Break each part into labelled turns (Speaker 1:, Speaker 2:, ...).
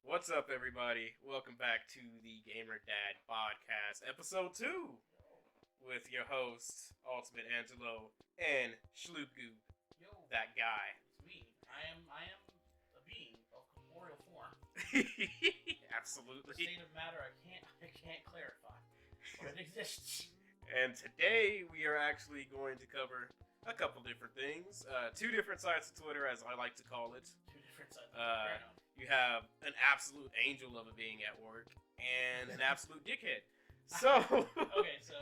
Speaker 1: What's up, everybody? Welcome back to the Gamer Dad-bod Cast, episode 2, with your hosts, AltimateAngelo and ShloobGoob,
Speaker 2: Yo,
Speaker 1: that guy.
Speaker 2: it's me. I am a being of corporeal form.
Speaker 1: Absolutely.
Speaker 2: State of matter I can't clarify, but it exists.
Speaker 1: And today we are actually going to cover a couple different things. Two different sides of Twitter, as I like to call it.
Speaker 2: Two different sides.
Speaker 1: You have an absolute angel of a being at work and an absolute dickhead. So
Speaker 2: Okay, so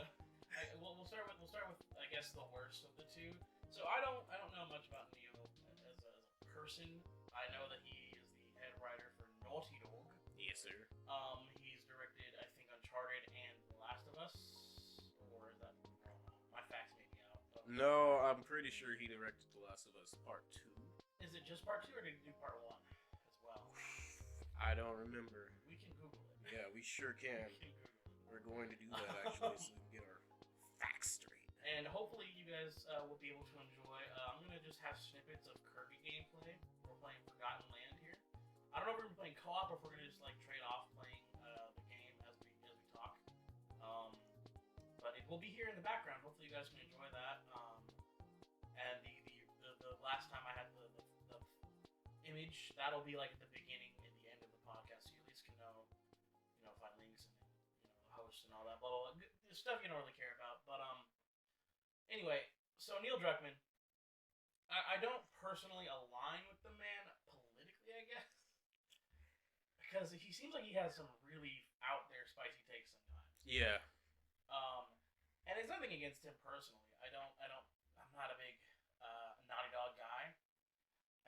Speaker 2: we'll start with I guess the worst of the two. So I don't know much about Neil as a person. I know that he is the head writer for Naughty Dog.
Speaker 1: yes, sir.
Speaker 2: He's directed I think Uncharted and The Last of Us, or is that my facts may be out. But
Speaker 1: No, I'm pretty sure he directed The Last of Us Part 2.
Speaker 2: is it just part 2 or did he do part 1 as well?
Speaker 1: I don't remember.
Speaker 2: We can Google it.
Speaker 1: Yeah, we sure can.
Speaker 2: We can Google it.
Speaker 1: We're going to do that actually so we can get our facts straight.
Speaker 2: And hopefully you guys will be able to enjoy. I'm gonna just have snippets of Kirby gameplay. We're playing Forgotten Land here. I don't know if we're gonna be playing co-op or if we're gonna just like trade off playing the game as we talk. But it will be here in the background. Hopefully you guys can enjoy that. And the last time I had the image, that'll be like at the beginning and the end of the podcast, so you at least can know, find links and host and all that, blah blah blah. Stuff you don't really care about. But anyway, so Neil Druckmann, I don't personally align with the man politically, I guess, because he seems like he has some really out there spicy takes sometimes.
Speaker 1: Yeah.
Speaker 2: And it's nothing against him personally. I'm not a big Naughty Dog guy.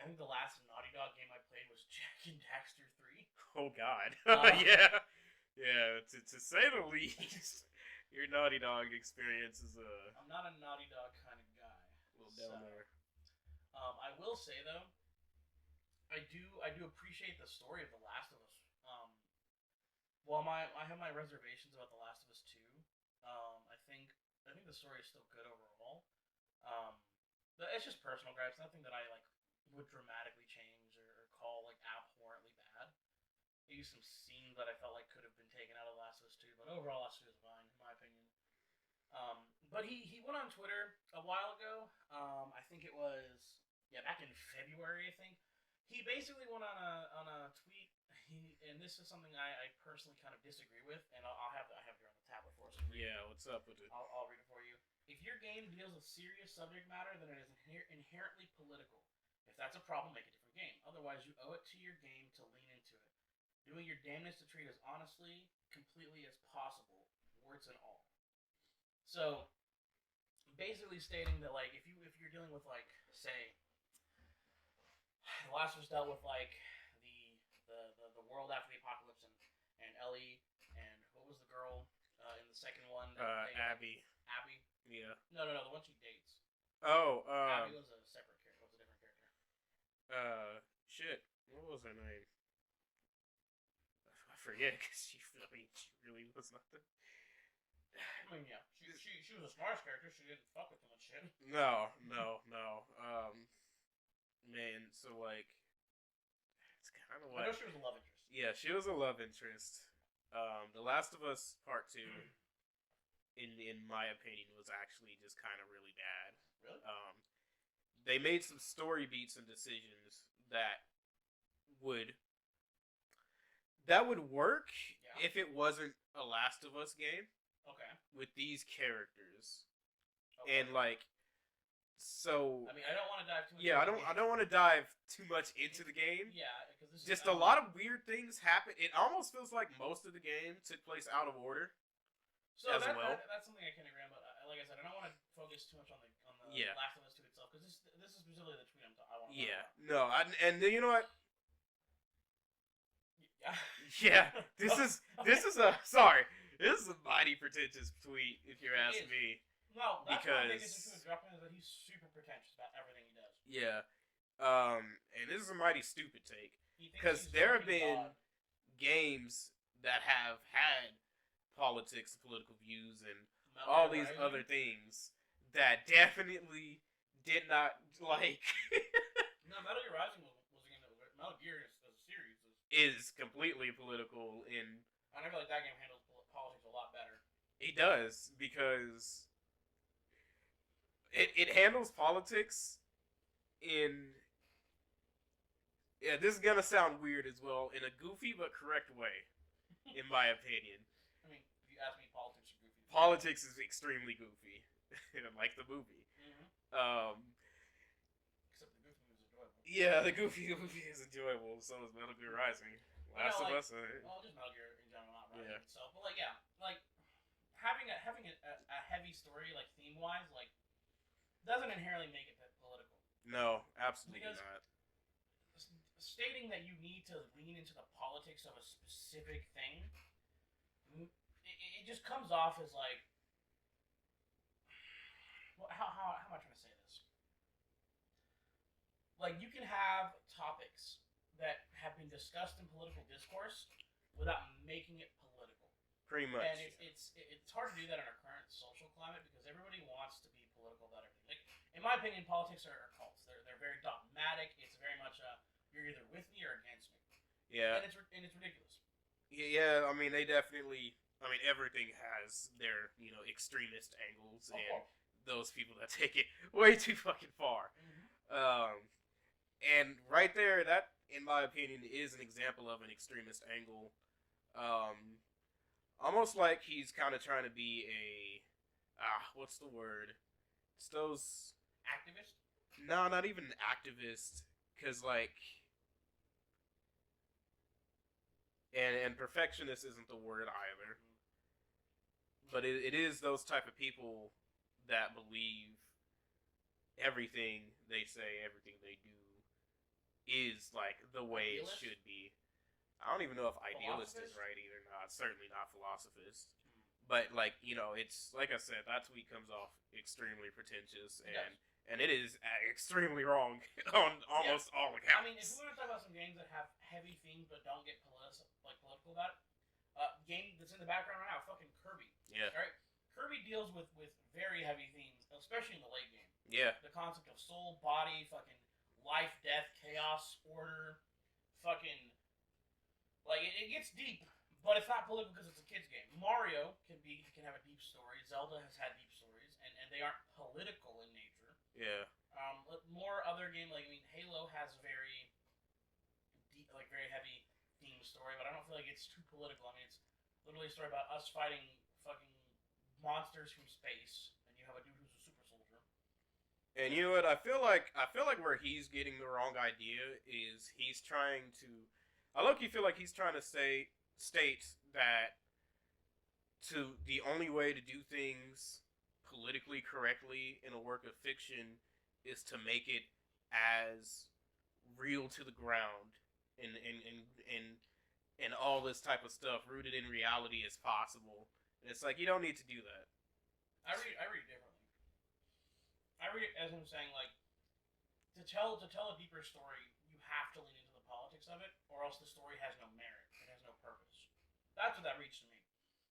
Speaker 2: I think the last Naughty Dog game I played was Jack and Daxter 3.
Speaker 1: Oh God. Yeah. Yeah. To say the least, your Naughty Dog experience is
Speaker 2: I'm not a Naughty Dog kind of guy.
Speaker 1: a little down there.
Speaker 2: I will say though, I do appreciate the story of The Last of Us. While I have my reservations about The Last of Us 2, I think the story is still good overall. But it's just personal gripes, nothing that I like would dramatically change or call like abhorrently bad. Maybe some scenes that I felt like could have been taken out of The Last of Us 2, but overall Last of Us is fine in my opinion. But he went on Twitter a while ago. I think it was back in February. I think he basically went on a tweet. And this is something I personally kind of disagree with, and I have it here on the tablet for us.
Speaker 1: Yeah, what's up with it?
Speaker 2: I'll read it for you. If your game deals with serious subject matter, then it is inherently political. If that's a problem, make a different game. Otherwise, you owe it to your game to lean into it, doing your damnedest to treat as honestly, completely as possible, warts and all. So, basically stating that like if you're dealing with like say, The Last of Us dealt with like the world after the apocalypse and Ellie and what was the girl in the second one?
Speaker 1: Abby.
Speaker 2: Abby.
Speaker 1: Yeah.
Speaker 2: No, the one she dates.
Speaker 1: Oh.
Speaker 2: Abby was a separate character. Was a different character.
Speaker 1: Shit. What was her name? I forget because she really was not the.
Speaker 2: I mean, yeah, she was a smart character. She didn't fuck with too much shit.
Speaker 1: No. Man, so like, it's kind of
Speaker 2: I
Speaker 1: like.
Speaker 2: know she was a love interest.
Speaker 1: Yeah, she was a love interest. The Last of Us Part 2, in my opinion, was actually just kind of really bad.
Speaker 2: Really?
Speaker 1: They made some story beats and decisions that would work if it wasn't a Last of Us game.
Speaker 2: Okay.
Speaker 1: With these characters,
Speaker 2: Okay.
Speaker 1: and like, so.
Speaker 2: I mean, I don't want to dive too much.
Speaker 1: Yeah, I don't want to dive too much into the game.
Speaker 2: Yeah, because this
Speaker 1: Just
Speaker 2: is
Speaker 1: a lot of weird things happen. It almost feels like most of the game took place out of order.
Speaker 2: So
Speaker 1: as well.
Speaker 2: that's something I can agree on. But like I said, I don't want to focus too much on the
Speaker 1: Yeah.
Speaker 2: Last of Us 2 itself because this is specifically the tweet I want to.
Speaker 1: Yeah, no, and you know what?
Speaker 2: Yeah.
Speaker 1: Yeah, this is a sorry. This is a mighty pretentious tweet, if you're
Speaker 2: It
Speaker 1: asking
Speaker 2: is.
Speaker 1: me.
Speaker 2: No, that's my biggest
Speaker 1: Because-
Speaker 2: issue with Druckmann is that he's super pretentious about everything he does.
Speaker 1: Yeah, and this is a mighty stupid take
Speaker 2: He thinks
Speaker 1: because
Speaker 2: he's
Speaker 1: there have
Speaker 2: fucking
Speaker 1: been
Speaker 2: God.
Speaker 1: games that have had politics, political views, and
Speaker 2: Metal
Speaker 1: all
Speaker 2: Gear
Speaker 1: these
Speaker 2: Rising.
Speaker 1: other things that definitely did not like.
Speaker 2: No, Metal Gear Rising was a game that was Metal Gear as a series.
Speaker 1: is completely political in.
Speaker 2: And I feel like that game handles politics a lot better.
Speaker 1: It does, because it handles politics in. Yeah, this is gonna sound weird as well, in a goofy but correct way, in my opinion.
Speaker 2: I mean, if you ask me, politics are goofy.
Speaker 1: Politics is extremely goofy, like the movie.
Speaker 2: Mm-hmm.
Speaker 1: Except
Speaker 2: the goofy movie is enjoyable.
Speaker 1: Yeah, the goofy movie is enjoyable. So is Metal Gear Rising. Last of Us.
Speaker 2: Well, just Metal Gear in general, not Rising itself. But like, yeah, like having a heavy story, like theme wise, like doesn't inherently make it political.
Speaker 1: No, absolutely not.
Speaker 2: Stating that you need to lean into the politics of a specific thing, it just comes off as like, well, how am I trying to say this? Like, you can have topics that have been discussed in political discourse without making it political.
Speaker 1: Pretty much.
Speaker 2: And it's hard to do that in our current social climate because everybody wants to be political about everything. Like, in my opinion, politics are cults. They're very dogmatic. It's very much you're either with me or against me.
Speaker 1: Yeah.
Speaker 2: And it's ridiculous.
Speaker 1: Yeah, I mean, they definitely. I mean, everything has their extremist angles and those people that take it way too fucking far.
Speaker 2: Mm-hmm.
Speaker 1: And right there, that in my opinion is an example of an extremist angle. Almost like he's kind of trying to be a what's the word? It's those
Speaker 2: activist.
Speaker 1: No, not even an activist, because like. And perfectionist isn't the word either. But it is those type of people that believe everything they say, everything they do is like the way
Speaker 2: idealist?
Speaker 1: It should be. I don't even know if idealist is right either. No, it's certainly not philosophist. But like, it's like I said, that tweet comes off extremely pretentious and it is extremely wrong on almost all accounts.
Speaker 2: I mean, if we want to talk about some games that have heavy themes but don't get political about it, game that's in the background right now, fucking Kirby.
Speaker 1: Yeah.
Speaker 2: Right? Kirby deals with very heavy themes, especially in the late game.
Speaker 1: Yeah.
Speaker 2: The concept of soul, body, fucking life, death, chaos, order, fucking like it gets deep, but it's not political because it's a kid's game. Mario can have a deep story. Zelda has had deep stories, and they aren't political in nature.
Speaker 1: Yeah.
Speaker 2: More other game Halo has very deep, like very heavy theme story, but I don't feel like it's too political. I mean, it's literally a story about us fighting fucking monsters from space, and you have a dude who's a super soldier.
Speaker 1: And you know what? I feel like where he's getting the wrong idea is he's trying to. I low-key feel like he's trying to state that the only way to do things politically correctly in a work of fiction is to make it as real to the ground and all this type of stuff rooted in reality as possible. And it's like, you don't need to do that.
Speaker 2: I read it differently. I read it as him saying, like, to tell a deeper story, you have to lean into the politics of it, or else the story has no merit. It has no purpose. That's what that reads to me.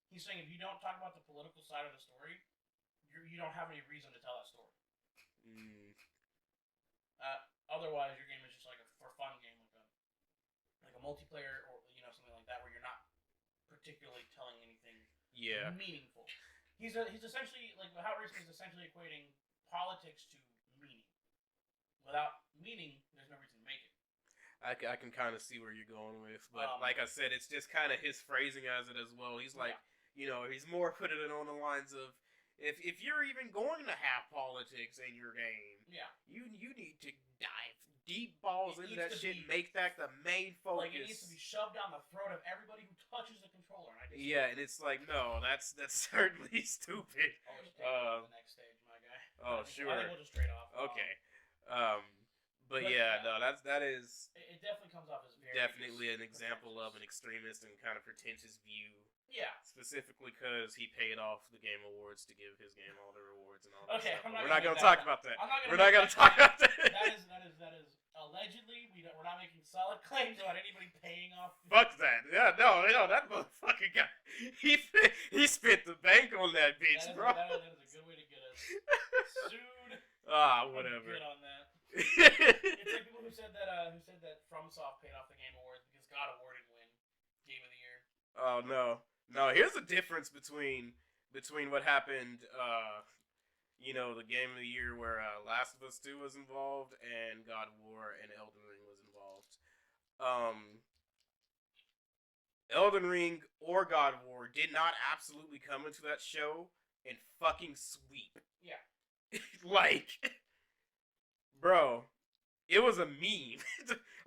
Speaker 2: He's saying if you don't talk about the political side of the story, you don't have any reason to tell that story. Otherwise, your game is just like a for fun game, like a multiplayer or something like that, where you're not particularly telling anything meaningful. He's essentially like how Racing is essentially equating politics to meaning. Without meaning, there's no reason to make it.
Speaker 1: I can kind of see where you're going with, but like I said, it's just kind of his phrasing as it as well. He's like, he's more putting it on the lines of, if you're even going to have politics in your game, you need to dive deep balls into that shit and make that the main focus.
Speaker 2: Like, it needs to be shoved down the throat of everybody who touches the controller.
Speaker 1: And it's like, no, that's certainly stupid.
Speaker 2: The next stage, my guy.
Speaker 1: Sure.
Speaker 2: I think we'll just trade off.
Speaker 1: Okay. But no, that is.
Speaker 2: It definitely comes off as
Speaker 1: definitely an example of an extremist and kind of pretentious view.
Speaker 2: Yeah.
Speaker 1: Specifically because he paid off the Game Awards to give his game all the rewards and all that stuff.
Speaker 2: We're
Speaker 1: not going to talk about that.
Speaker 2: We're not going to
Speaker 1: talk about that.
Speaker 2: That is allegedly. We're not making solid claims about anybody paying off.
Speaker 1: Fuck that. Yeah, no, that motherfucker guy. He spent the bank on that bitch, bro.
Speaker 2: That is a good way to get us sued.
Speaker 1: Whatever.
Speaker 2: Good on that. It's like people who said that FromSoft paid off the Game Awards because God awarded
Speaker 1: Oh no, no. Here's the difference between what happened. The Game of the Year where Last of Us 2 was involved and God of War and Elden Ring was involved. Elden Ring or God of War did not absolutely come into that show and fucking sweep.
Speaker 2: Yeah.
Speaker 1: Like, bro, it was a meme.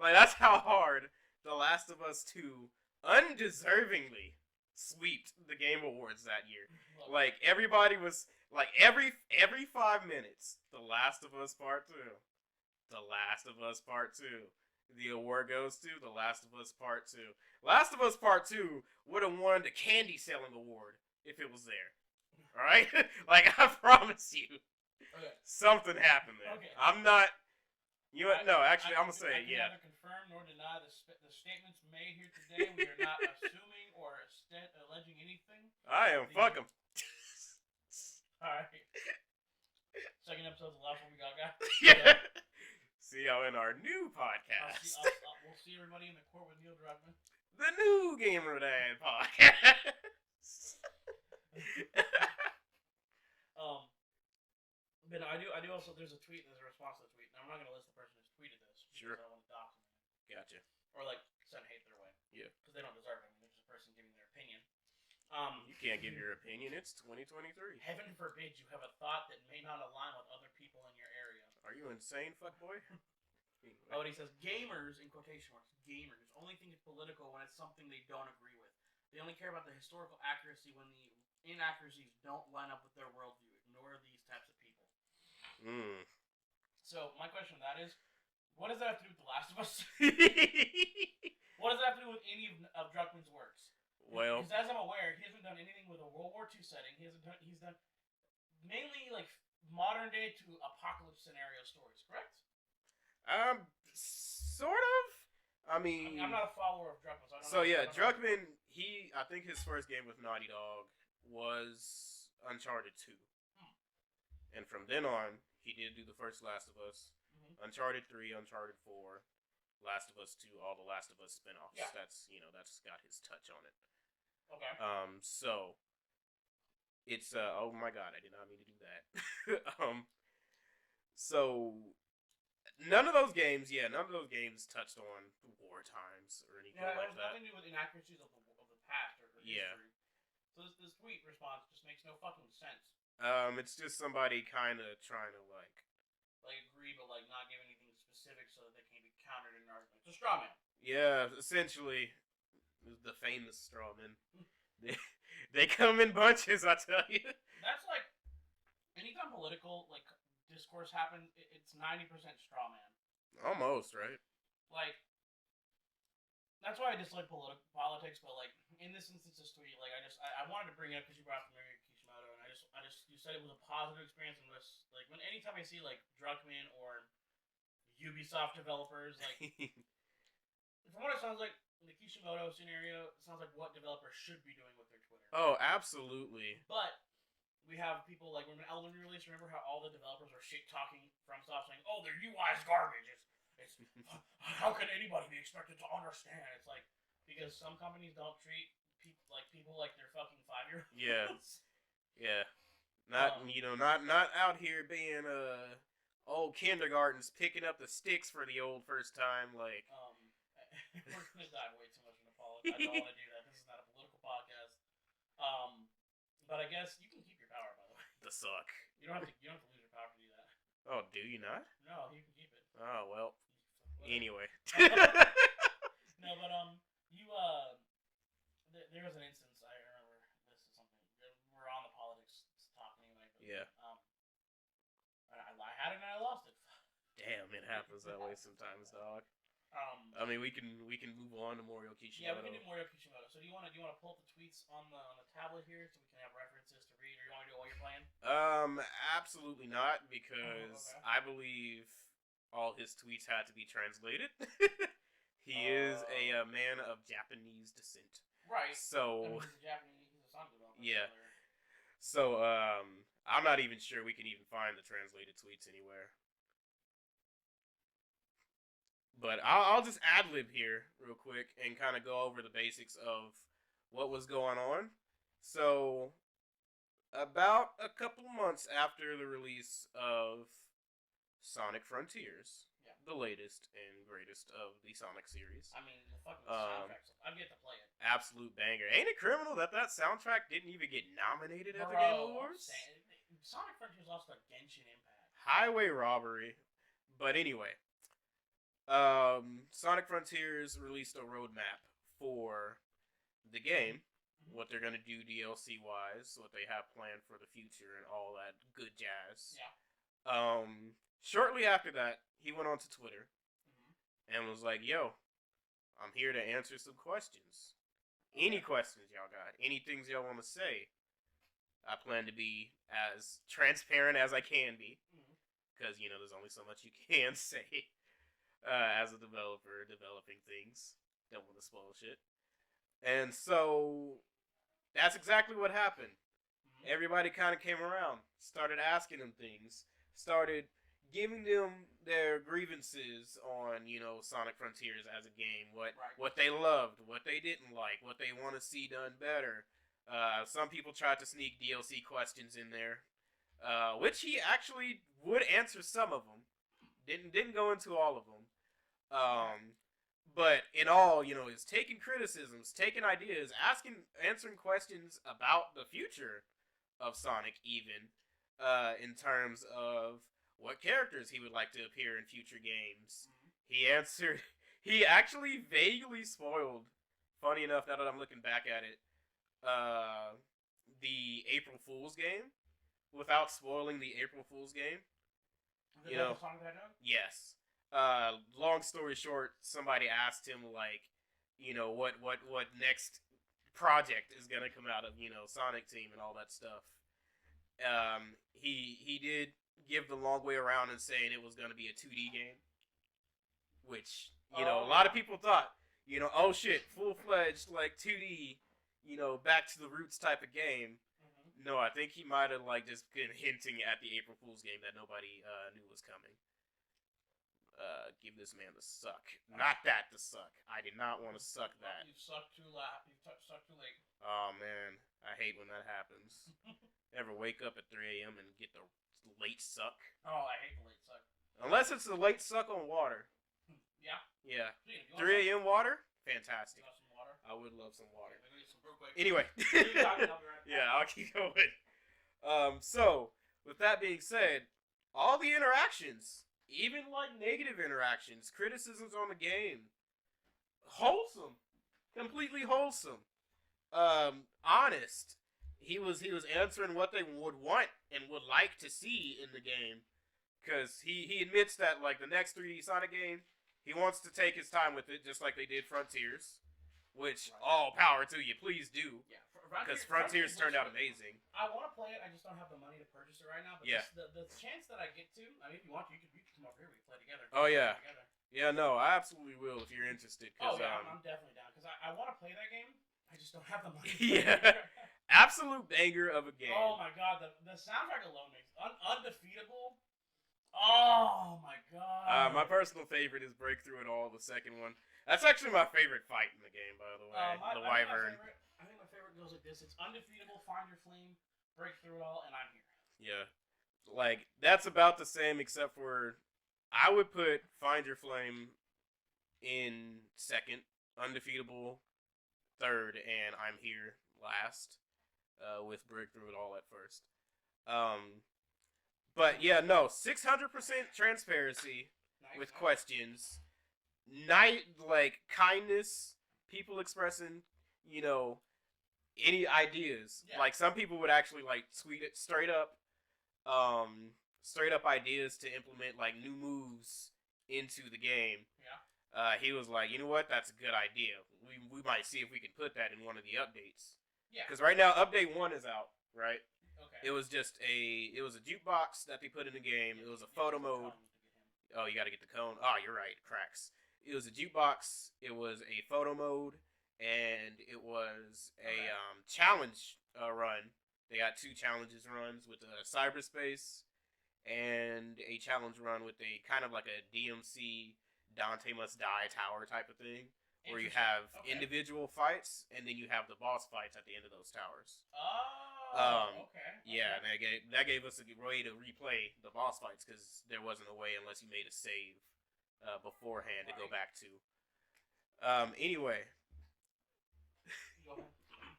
Speaker 1: Like, that's how hard The Last of Us 2 undeservingly sweeped the Game Awards that year. Like, everybody was, like, every 5 minutes, The Last of Us Part 2. The Last of Us Part 2. The award goes to The Last of Us Part 2. Last of Us Part 2 would have won the candy selling award if it was there. Alright? Like, I promise you.
Speaker 2: Okay.
Speaker 1: Something happened there.
Speaker 2: Okay.
Speaker 1: I'm not... No, actually, I'm going to say,
Speaker 2: I can neither confirm nor deny the statements made here today. We are not assuming or alleging anything.
Speaker 1: I am. Fuck them.
Speaker 2: Alright. Second episode's the last one we got, guys.
Speaker 1: Yeah. See y'all in our new podcast.
Speaker 2: We'll see everybody in the court with Neil Druckmann.
Speaker 1: The new Gamer Dad podcast.
Speaker 2: But I do also, there's a tweet, there's a response to the tweet. Now, I'm not going to list the person who's tweeted this.
Speaker 1: Sure.
Speaker 2: I don't want to dox them.
Speaker 1: Gotcha.
Speaker 2: Or, send hate their way.
Speaker 1: Yeah.
Speaker 2: Because they don't deserve it. I mean, they're just a person giving their opinion.
Speaker 1: You can't give your opinion. It's 2023.
Speaker 2: Heaven forbid you have a thought that may not align with other people in your area.
Speaker 1: Are you insane, fuckboy?
Speaker 2: Anyway. Oh, and he says, gamers, in quotation marks, gamers, only think it's political when it's something they don't agree with. They only care about the historical accuracy when the inaccuracies don't line up with their worldview. Ignore these types of people. So, my question to that is, what does that have to do with The Last of Us? What does that have to do with any of Druckmann's works?
Speaker 1: Well,
Speaker 2: because as I'm aware, he hasn't done anything with a World War II setting. He's done mainly, modern day to apocalypse scenario stories, correct?
Speaker 1: Sort of. I mean,
Speaker 2: I'm not a follower of Druckmann,
Speaker 1: so I don't know. Druckmann, I think his first game with Naughty Dog was Uncharted 2. And from then on, he did do the first Last of Us, Uncharted 3, Uncharted 4, Last of Us 2, all the Last of Us spin-offs. Yeah. That's got his touch on it.
Speaker 2: Okay.
Speaker 1: So it's oh my god, I did not mean to do that. So none of those games touched on war times or anything like that.
Speaker 2: Nothing to do with inaccuracies of the past or history. So this tweet response just makes no fucking sense.
Speaker 1: It's just somebody kind of trying to
Speaker 2: agree, but not give anything specific so that they can be countered in an argument. It's a straw man.
Speaker 1: Yeah, essentially, the famous straw men. They come in bunches, I tell you.
Speaker 2: That's anytime political discourse happens, it's 90% straw man.
Speaker 1: Almost, right?
Speaker 2: That's why I dislike politics, but in this instance, this tweet, I wanted to bring it up because you brought up Mary Kishimoto, and you said it was a positive experience, and anytime I see Druckmann or Ubisoft developers, from what it sounds like, the Kishimoto scenario sounds like what developers should be doing with their Twitter.
Speaker 1: Oh, absolutely.
Speaker 2: But we have people when Elden Ring released, remember how all the developers were shit talking FromSoft saying, "Oh, their UI is garbage. It's how can anybody be expected to understand?" It's because some companies don't treat people like they're fucking 5-year-olds.
Speaker 1: Yeah. Yeah. Not out here being old kindergartens picking up the sticks for the old first time
Speaker 2: we're gonna dive way too much into politics. I don't want to do that. This is not a political podcast. But I guess you can keep your power, by the way.
Speaker 1: The suck.
Speaker 2: You don't have to lose your power to do that.
Speaker 1: Oh, do you not?
Speaker 2: No, you can keep it.
Speaker 1: Oh well. Anyway.
Speaker 2: No, but there was an instance I remember. This is something we're on the politics talk anyway. But,
Speaker 1: yeah.
Speaker 2: I had it and I lost it.
Speaker 1: Damn, it happens that way sometimes, dog. I mean, we can move on to Morio Kishimoto.
Speaker 2: Yeah, we can do Morio Kishimoto. So do you want to pull up the tweets on the tablet here so we can have references to read, or you want to do it while you're playing?
Speaker 1: Absolutely not, because I believe all his tweets had to be translated. He is a man of Japanese descent.
Speaker 2: Right.
Speaker 1: So
Speaker 2: he's a Japanese. He's a son developer.
Speaker 1: Yeah. So I'm not even sure we can even find the translated tweets anywhere. But I'll just ad-lib here real quick and kind of go over the basics of what was going on. So, about a couple months after the release of Sonic Frontiers, the latest and greatest of the Sonic series.
Speaker 2: I mean, the fucking soundtrack. I've yet to play it.
Speaker 1: Absolute banger. Ain't it criminal that soundtrack didn't even get nominated at the Game Awards?
Speaker 2: Sonic Frontiers lost to Genshin Impact.
Speaker 1: Highway robbery. But anyway, Sonic Frontiers released a roadmap for the game. What they're gonna do DLC wise, what they have planned for the future, and all that good jazz.
Speaker 2: Yeah.
Speaker 1: Shortly after that, he went onto Twitter and was like, "Yo, I'm here to answer some questions. Any questions y'all got? Any things y'all want to say? I plan to be as transparent as I can be, because there's only so much you can say as a developer developing things. Don't want to spoil shit." And so that's exactly what happened. Everybody kind of came around, started asking them things, started giving them their grievances on, Sonic Frontiers as a game, what they loved, what they didn't like, what they want to see done better. Some people tried to sneak DLC questions in there, which he actually would answer some of them. Didn't go into all of them. But in all, is taking criticisms, taking ideas, answering questions about the future of Sonic, even in terms of what characters he would like to appear in future games. He actually vaguely spoiled, funny enough now that I'm looking back at it, the April Fool's game without spoiling the April Fool's game.
Speaker 2: Sonic the Hedgehog?
Speaker 1: Yes. Long story short, somebody asked him what next project is gonna come out of Sonic Team and all that stuff. He did give the long way around and saying it was gonna be a 2D game, which a lot of people thought oh shit, full-fledged 2D, back to the roots type of game. No, I think he might have just been hinting at the April Fool's game that nobody knew was coming. Give this man the suck. Not that the suck. I did not want to suck that.
Speaker 2: You sucked too loud. You sucked too late.
Speaker 1: Oh man, I hate when that happens. Ever wake up at 3 a.m. and get the late suck?
Speaker 2: Oh, I hate the late suck.
Speaker 1: Unless it's the late suck on water.
Speaker 2: Yeah.
Speaker 1: Yeah. 3 a.m. water? Fantastic.
Speaker 2: You want some water?
Speaker 1: I would love some water.
Speaker 2: Okay, some real quick.
Speaker 1: Anyway. Yeah, I'll keep going. So, with that being said, all the interactions, even negative interactions, criticisms on the game, wholesome, completely wholesome, honest. He was answering what they would want and would like to see in the game, because he admits that the next 3D Sonic game, he wants to take his time with it, just like they did Frontiers, which all power to you, please do.
Speaker 2: Yeah.
Speaker 1: Because Frontiers turned out amazing.
Speaker 2: I want to play it. I just don't have the money to purchase it right now. But the chance that I get to, I mean, if you want to, you can come over here. We can play together.
Speaker 1: Oh yeah. Yeah, no, I absolutely will if you're interested.
Speaker 2: Oh yeah, I'm definitely down because I want to play that game. I just don't have the money.
Speaker 1: Yeah. Absolute banger of a game.
Speaker 2: Oh my god, the soundtrack alone makes undefeatable. Oh my god.
Speaker 1: My personal favorite is Breakthrough It All, the second one. That's actually my favorite fight in the game, by the way. The Wyvern.
Speaker 2: I think my favorite goes like this. It's undefeatable, find your flame, break through it all, and I'm here.
Speaker 1: Yeah. That's about the same, except for I would put Find Your Flame in second, Undefeatable third, and I'm Here last, with Breakthrough It All at first. But yeah, no, 600% transparency with questions. Kindness, people expressing, any ideas.
Speaker 2: Yeah.
Speaker 1: Some people would actually tweet it straight up ideas to implement new moves into the game.
Speaker 2: Yeah.
Speaker 1: He was like, you know what, that's a good idea. We might see if we can put that in one of the updates.
Speaker 2: Yeah.
Speaker 1: Because right now update 1 is out, right?
Speaker 2: Okay.
Speaker 1: It was a jukebox that they put in the game. It was a photo mode. Oh, you gotta get the cone. Oh, you're right, cracks. It was a jukebox. It was a photo mode. And it was a challenge run. They got 2 challenges runs with cyberspace and a challenge run with a kind of like a DMC Dante Must Die tower type of thing. where you have
Speaker 2: Okay.
Speaker 1: individual fights, and then you have the boss fights at the end of those towers.
Speaker 2: Okay.
Speaker 1: Yeah, and that gave us a way to replay the boss fights, because there wasn't a way unless you made a save beforehand to go back to. Anyway,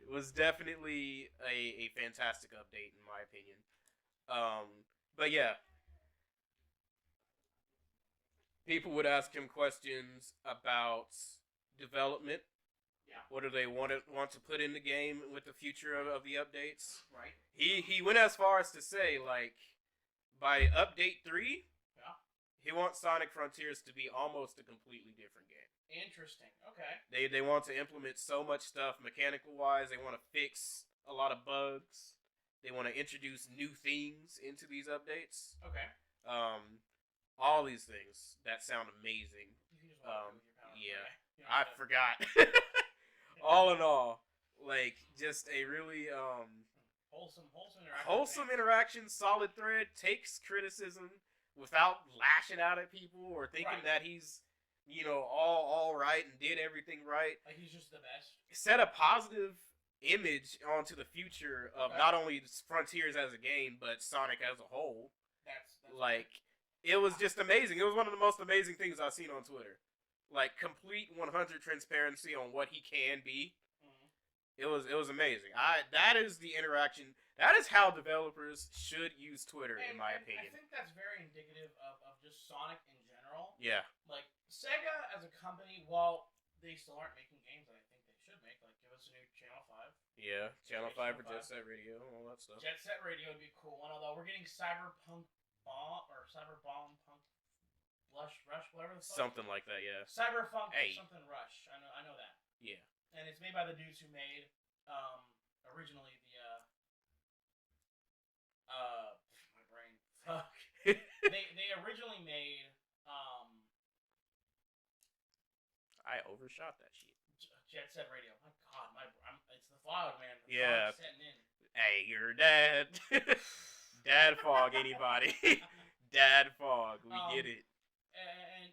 Speaker 1: it was definitely a fantastic update in my opinion. But yeah, people would ask him questions about development.
Speaker 2: Yeah.
Speaker 1: What do they want to put in the game with the future of the updates?
Speaker 2: Right.
Speaker 1: He went as far as to say, like, by update 3,
Speaker 2: yeah,
Speaker 1: he wants Sonic Frontiers to be almost a completely different game.
Speaker 2: Interesting. Okay.
Speaker 1: They want to implement so much stuff mechanical wise. They want to fix a lot of bugs. They want to introduce new things into these updates.
Speaker 2: Okay.
Speaker 1: All these things that sound amazing.
Speaker 2: You can just walk with your power.
Speaker 1: Yeah,
Speaker 2: Okay.
Speaker 1: I forgot. All in all, like, just a really wholesome interaction, solid thread, takes criticism without lashing out at people or thinking that he's, all right and did everything right.
Speaker 2: Like he's just the best.
Speaker 1: Set a positive image onto the future of not only Frontiers as a game, but Sonic as a whole.
Speaker 2: That's
Speaker 1: like, it was just amazing. It was one of the most amazing things I've seen on Twitter. Like, complete 100 transparency on what he can be. It was amazing. That is the interaction. That is how developers should use Twitter, in my opinion.
Speaker 2: I think that's very indicative of just Sonic in general.
Speaker 1: Yeah.
Speaker 2: Like, Sega as a company, while they still aren't making games that I think they should make, like, give us a new Channel 5.
Speaker 1: Yeah, Channel 5 for Jet Set Radio, all that stuff.
Speaker 2: Jet Set Radio would be a cool one, although we're getting Cyberpunk Bomb, or Cyberbomb Punk Rush, whatever the fuck.
Speaker 1: Something like that, yeah.
Speaker 2: Cyberpunk something Rush. I know that.
Speaker 1: Yeah.
Speaker 2: And it's made by the dudes who made originally the my brain. Fuck. they originally made
Speaker 1: I overshot that shit.
Speaker 2: Jet Set Radio. My God, it's the fog, man. The
Speaker 1: yeah.
Speaker 2: fog's setting in.
Speaker 1: Hey, you're dad. Dad fog, anybody? Dad fog, we get it.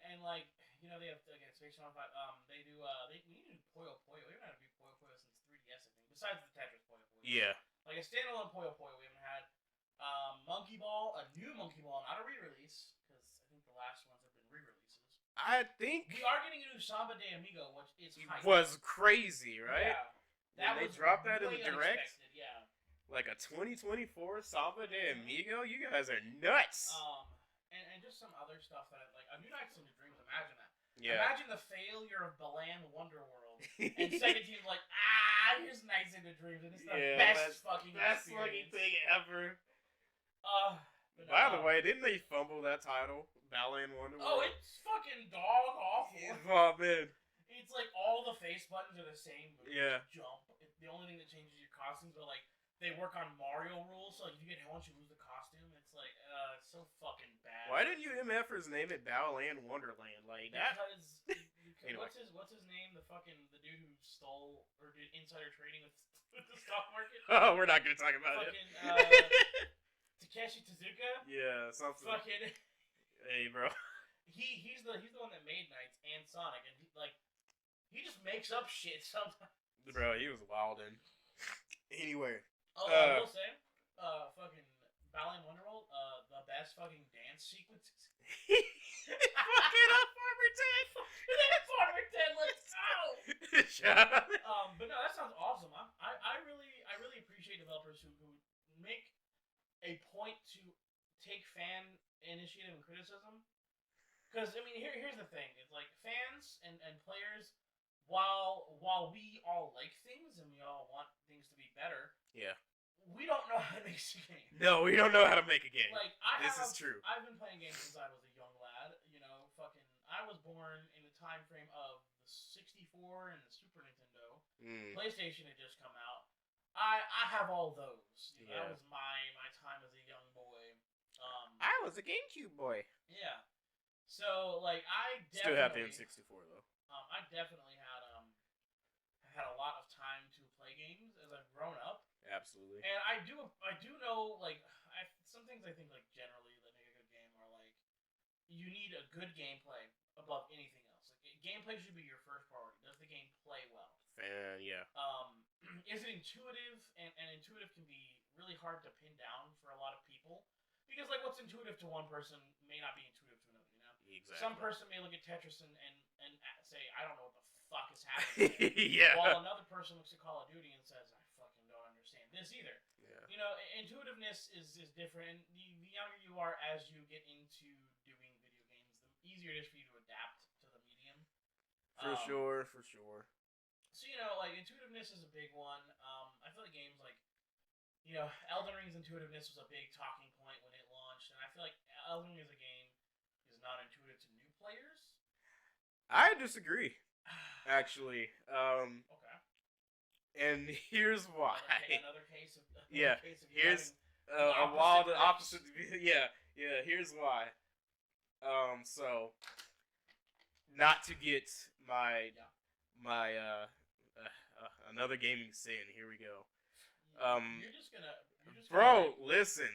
Speaker 2: And like, they have Space Channel 5. They do we needed Puyo Puyo. We haven't had a big Puyo Puyo since 3DS, I think. Besides the Tetris Puyo Puyo.
Speaker 1: Yeah.
Speaker 2: Like a standalone Puyo Puyo, we haven't had. Monkey Ball, a new Monkey Ball, not a re-release, because I think the last ones have been re-releases.
Speaker 1: I think
Speaker 2: we are getting a new Samba de Amigo, which is
Speaker 1: was crazy, right?
Speaker 2: Yeah.
Speaker 1: They dropped that in the direct.
Speaker 2: Yeah.
Speaker 1: Like a 2024 Samba de Amigo? You guys are nuts.
Speaker 2: And just some other stuff that a New Nights into Dreams. Imagine that.
Speaker 1: Yeah.
Speaker 2: Imagine the failure of Balan Wonderworld, and Sega Team's like, here's Nights into Dreams, and it's the best fucking
Speaker 1: thing ever.
Speaker 2: But
Speaker 1: by the way, didn't they fumble that title, Balan Wonderworld?
Speaker 2: Oh, it's fucking dog awful.
Speaker 1: Oh man.
Speaker 2: It's like all the face buttons are the same, but jump. The only thing that changes your costumes are like they work on Mario rules, so like if you get hit once you lose the costume. It's like it's so fucking bad.
Speaker 1: Why didn't you MFers name it Balan Wonderland like that?
Speaker 2: Because
Speaker 1: anyway.
Speaker 2: what's his name? The dude who stole or did insider trading with the stock market.
Speaker 1: Oh, we're not gonna talk about
Speaker 2: it. Takeshi Tezuka.
Speaker 1: Yeah, something.
Speaker 2: Fucking.
Speaker 1: Hey, bro.
Speaker 2: He's the one that made Knights and Sonic, and he just makes up shit sometimes.
Speaker 1: Bro, he was wildin'. Anyway.
Speaker 2: Oh, I will say, fucking Balan Wonderworld, the best fucking dance sequences.
Speaker 1: Fucking up Farmer 10.
Speaker 2: Farmer 10, let's go. But no, that sounds awesome. I really appreciate developers who make a point to take fan initiative and criticism. Because I mean, here's the thing: it's like fans and players. While we all like things and we all want things to be better, we don't know how to make a game.
Speaker 1: No, we don't know how to make a game.
Speaker 2: Like
Speaker 1: this is true.
Speaker 2: I've been playing games since I was a young lad. I was born in the time frame of the 64 and the Super Nintendo. PlayStation had just come out. I have all those. That was my time as a young boy.
Speaker 1: I was a GameCube boy.
Speaker 2: Yeah. So I definitely
Speaker 1: still have the N64 though.
Speaker 2: I definitely had a lot of time to play games as I've grown up.
Speaker 1: Absolutely.
Speaker 2: And I do know some things I think generally that make a good game are you need a good gameplay above anything else. gameplay should be your first priority. Does the game play well?
Speaker 1: And yeah.
Speaker 2: Is it intuitive? And intuitive can be really hard to pin down for a lot of people. Because, like, what's intuitive to one person may not be intuitive to another, you know?
Speaker 1: Exactly.
Speaker 2: Some person may look at Tetris and say, I don't know what the fuck is happening.
Speaker 1: Yeah.
Speaker 2: While another person looks at Call of Duty and says, I fucking don't understand this either.
Speaker 1: Yeah.
Speaker 2: You know, intuitiveness is different. And the younger you are as you get into doing video games, the easier it is for you to adapt to the medium.
Speaker 1: For sure.
Speaker 2: So, you know, like, intuitiveness is a big one. I feel like games like, you know, Elden Ring's intuitiveness was a big talking point when it launched, and I feel like Elden Ring as a game is not intuitive to new players.
Speaker 1: I disagree, actually.
Speaker 2: Okay.
Speaker 1: And here's why.
Speaker 2: Another case of
Speaker 1: here's a wild opposite. Yeah, here's why. So, not to get my another gaming sin. Here we go.
Speaker 2: You're just gonna
Speaker 1: bro, listen.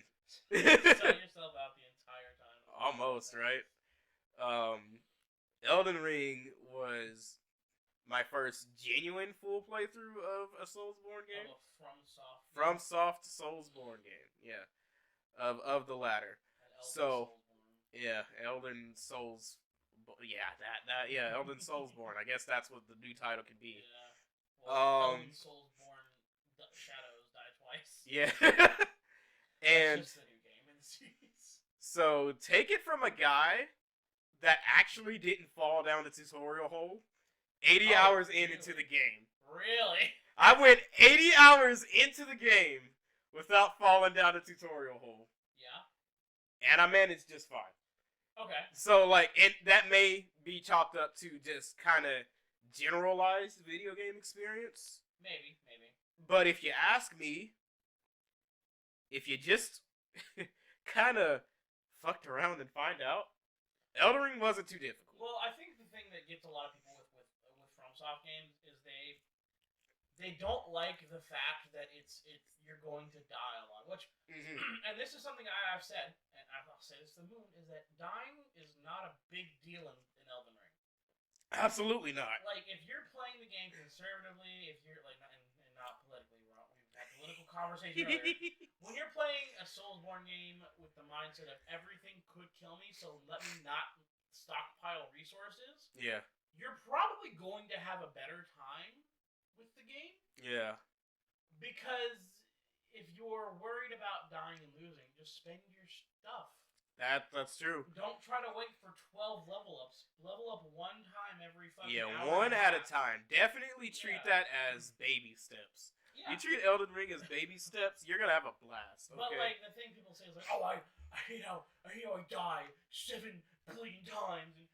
Speaker 2: sell yourself out the entire time.
Speaker 1: Almost, right? Elden Ring was my first genuine full playthrough of a Soulsborne game. FromSoft Soulsborne game. Yeah. Of the latter. So, yeah, Elden Souls. Yeah, Elden Soulsborne. I guess that's what the new title could be.
Speaker 2: Yeah. Well, Elden Soulsborne Shadows Die Twice.
Speaker 1: Yeah.
Speaker 2: And that's just the new game in the series.
Speaker 1: So, take it from a guy that actually didn't fall down the tutorial hole 80 hours into the game.
Speaker 2: Really?
Speaker 1: I went 80 hours into the game without falling down the tutorial hole.
Speaker 2: Yeah.
Speaker 1: And I managed just fine.
Speaker 2: Okay.
Speaker 1: So, like, that may be chalked up to just kind of generalized video game experience.
Speaker 2: Maybe.
Speaker 1: But if you ask me, if you just kind of fucked around and find out, Elden Ring wasn't too difficult.
Speaker 2: Well, I think the thing that gets a lot of people with FromSoft games is they don't like the fact that it's you're going to die a lot. Which, and this is something I've said, and I'll say this to the moon, is that dying is not a big deal in Elden Ring.
Speaker 1: Absolutely not.
Speaker 2: Like, if you're playing the game conservatively, if you're like not politically wrong, we've had political conversation earlier. When you're playing a Soulsborne game with the mindset of everything could kill me, so let me not stockpile resources.
Speaker 1: Yeah.
Speaker 2: You're probably going to have a better time with the game.
Speaker 1: Yeah.
Speaker 2: Because if you're worried about dying and losing, just spend your stuff.
Speaker 1: That's true.
Speaker 2: Don't try to wait for 12 level ups. Level up one time every fucking hour.
Speaker 1: Yeah, one at a time. Definitely treat that as baby steps.
Speaker 2: Yeah.
Speaker 1: You treat Elden Ring as baby steps, you're gonna have a blast. Okay?
Speaker 2: But like the thing people say is like, oh, I hate how I die 7 billion times and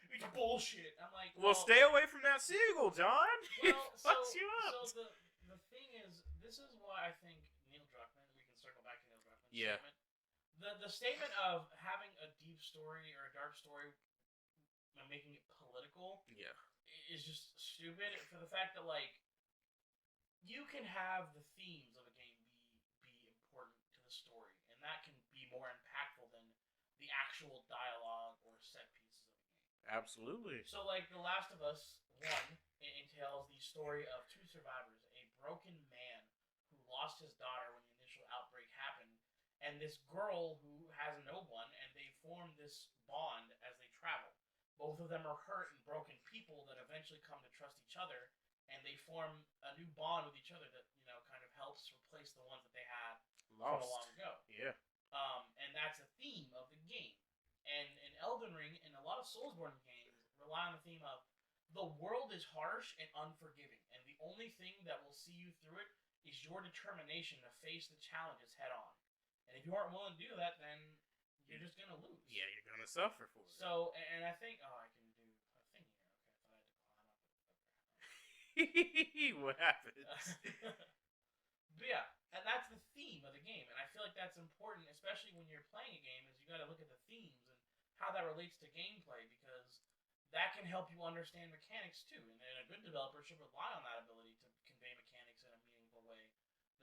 Speaker 2: it's bullshit. I'm like,
Speaker 1: well, stay away from that seagull, John. It fucks you up.
Speaker 2: So the thing is, this is why I think Neil Druckmann. We can circle back to Neil Druckmann's statement. The statement of having a deep story or a dark story and making it political is just stupid for the fact that, like, you can have the themes of a game be important to the story, and that can be more impactful than the actual dialogue or set pieces of a game.
Speaker 1: Absolutely.
Speaker 2: So, like, The Last of Us 1 entails the story of 2 survivors, a broken man who lost his daughter when the initial outbreak happened, and this girl who has no one, and they form this bond as they travel. Both of them are hurt and broken people that eventually come to trust each other, and they form a new bond with each other that, you know, kind of helps replace the ones that they had from a long ago.
Speaker 1: Yeah.
Speaker 2: And that's a theme of the game. And in Elden Ring and a lot of Soulsborne games rely on the theme of the world is harsh and unforgiving, and the only thing that will see you through it is your determination to face the challenges head on. And if you aren't willing to do that, then you're just going to lose.
Speaker 1: Yeah, you're going to suffer for it.
Speaker 2: So, and I think, I can do a thing here. Okay, I thought I had to climb up.
Speaker 1: What happened?
Speaker 2: But yeah, and that's the theme of the game. And I feel like that's important, especially when you're playing a game, is you got to look at the themes and how that relates to gameplay, because that can help you understand mechanics too. And a good developer should rely on that ability to convey mechanics in a meaningful way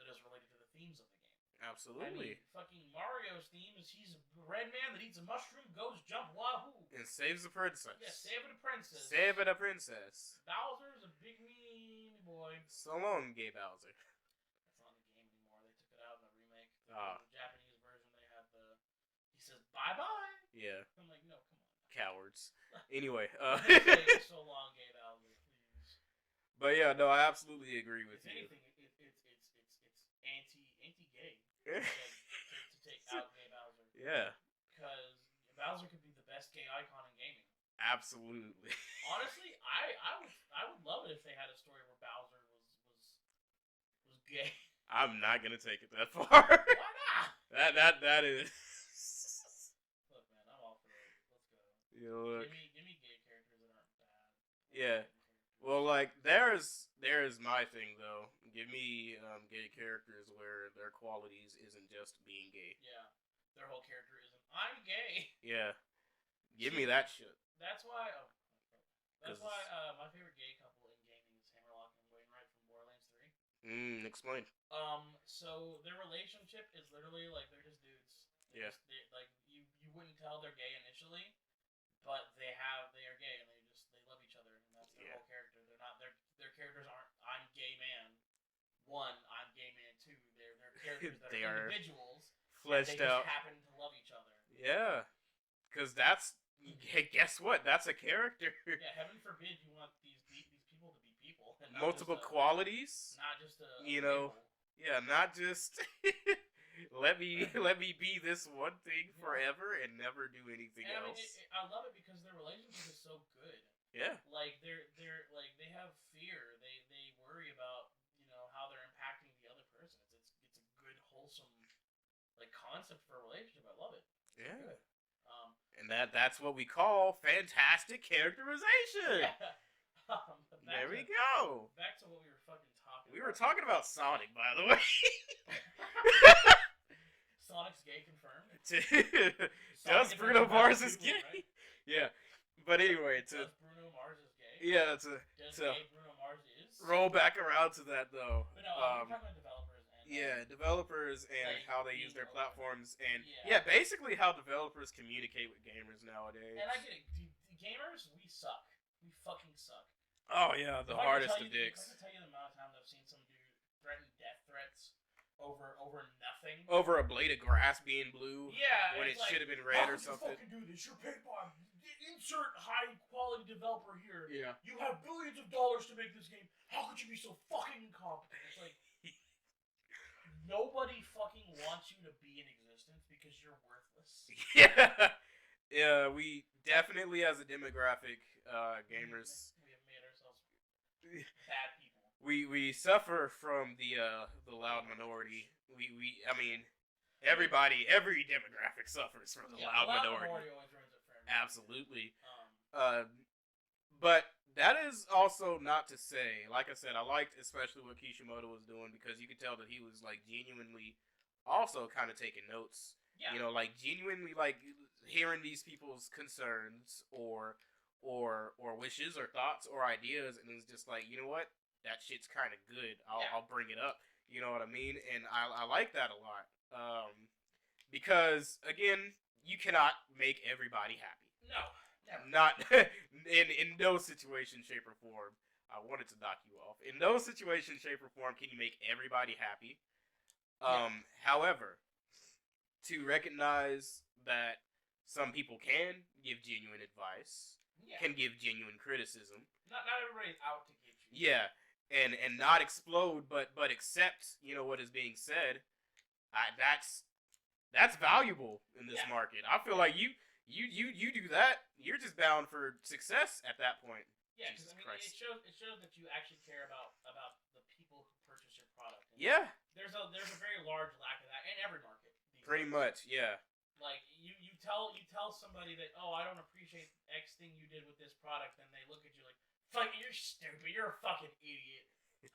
Speaker 2: that is related to the themes of the game.
Speaker 1: Absolutely.
Speaker 2: I mean, fucking Mario's theme is he's a red man that eats a mushroom, goes jump wahoo.
Speaker 1: And saves the princess.
Speaker 2: Yeah, saving a princess.
Speaker 1: Saving a princess.
Speaker 2: Bowser's a big mean boy.
Speaker 1: So long, gay Bowser.
Speaker 2: That's not in the game anymore. They took it out in the remake.
Speaker 1: Ah.
Speaker 2: The Japanese version, they have the... He says, bye-bye.
Speaker 1: Yeah.
Speaker 2: I'm like, no, come on.
Speaker 1: Cowards. Anyway.
Speaker 2: So long, gay Bowser, please.
Speaker 1: But yeah, no, I absolutely agree with
Speaker 2: If
Speaker 1: you.
Speaker 2: anything, it's anti-gay to take out gay Bowser.
Speaker 1: Yeah.
Speaker 2: Because Bowser could be the best gay icon in gaming.
Speaker 1: Absolutely.
Speaker 2: Honestly, I would love it if they had a story where Bowser was gay.
Speaker 1: I'm not gonna take it that far.
Speaker 2: Why not?
Speaker 1: That is.
Speaker 2: Look, man, I'm all for it. Let's go.
Speaker 1: You know, look.
Speaker 2: Give me gay characters that aren't bad.
Speaker 1: Yeah. Well, like there's my thing though. Give me gay characters where their qualities isn't just being gay.
Speaker 2: Yeah. Their whole character isn't I'm gay.
Speaker 1: Yeah. Give me that shit.
Speaker 2: That's why. My favorite gay couple in gaming is Hammerlock and Wainwright from Borderlands 3.
Speaker 1: Explain.
Speaker 2: So their relationship is literally like they're just dudes.
Speaker 1: Yeah.
Speaker 2: Like you wouldn't tell they're gay initially, but they are gay and they love each other and that's their whole character. They're not their characters aren't I'm gay man 1, I'm gay man 2. They're characters that are individuals.
Speaker 1: Fleshed
Speaker 2: they
Speaker 1: out.
Speaker 2: Just happen to love each other.
Speaker 1: Yeah. Because that's. Hey, guess what? That's a character.
Speaker 2: Yeah, heaven forbid you want these people to be people. And
Speaker 1: Multiple qualities.
Speaker 2: Not just a
Speaker 1: know. Label. Yeah, not just. let me be this one thing forever and never do anything else.
Speaker 2: I love it because their relationship is so good.
Speaker 1: Yeah.
Speaker 2: Like they're like they have fear. They worry about how they're impacting the other person. It's a good wholesome concept for a relationship. I love it.
Speaker 1: Yeah. And that's what we call fantastic characterization.
Speaker 2: Yeah.
Speaker 1: There we go.
Speaker 2: Back to what we were fucking talking about.
Speaker 1: We were talking about Sonic, by the way.
Speaker 2: Sonic's gay confirmed.
Speaker 1: Does Bruno Mars is gay? Right? Yeah. But anyway,
Speaker 2: does Bruno Mars is gay?
Speaker 1: Yeah,
Speaker 2: does gay Bruno Mars is?
Speaker 1: Roll back around to that though.
Speaker 2: But no, we're talking about developers and
Speaker 1: developers and how they use their platforms and basically how developers communicate with gamers nowadays.
Speaker 2: And I get it. Gamers, we suck. We fucking suck.
Speaker 1: Oh yeah, the hardest of dicks.
Speaker 2: I can tell you the amount of times I've seen some dude threaten death threats over nothing.
Speaker 1: Over a blade of grass being blue.
Speaker 2: Yeah.
Speaker 1: When it should have been red or something.
Speaker 2: How could you fucking do this? You're paid by insert high quality developer here.
Speaker 1: Yeah.
Speaker 2: You have billions of dollars to make this game. How could you be so fucking incompetent? It's like nobody fucking wants you to be in existence because you're worthless.
Speaker 1: Yeah. Yeah, we definitely as a demographic, gamers,
Speaker 2: we have made ourselves bad people.
Speaker 1: We suffer from the loud minority. I mean, every demographic suffers from the loud minority.
Speaker 2: Always ruins it for everybody.
Speaker 1: Absolutely. But that is also not to say, like I said, I liked especially what Kishimoto was doing because you could tell that he was genuinely also kind of taking notes.
Speaker 2: Yeah.
Speaker 1: Genuinely hearing these people's concerns or wishes or thoughts or ideas, and it was just like, you know what, that shit's kind of good. I'll bring it up. You know what I mean? And I like that a lot. Because again, you cannot make everybody happy.
Speaker 2: No. Never.
Speaker 1: Not in no situation, shape, or form. I wanted to knock you off. In no situation, shape, or form can you make everybody happy. However, to recognize that some people can give genuine advice, can give genuine criticism.
Speaker 2: Not everybody's out to get you.
Speaker 1: Yeah, and not explode, but accept what is being said. That's valuable in this market. I feel like you do that, you're just bound for success at that point.
Speaker 2: Yeah, because it shows that you actually care about the people who purchase your product. And there's a very large lack of that in every market.
Speaker 1: Pretty much, yeah.
Speaker 2: Like you tell somebody that, oh, I don't appreciate X thing you did with this product, and they look at you like, fuck, you're stupid, you're a fucking idiot.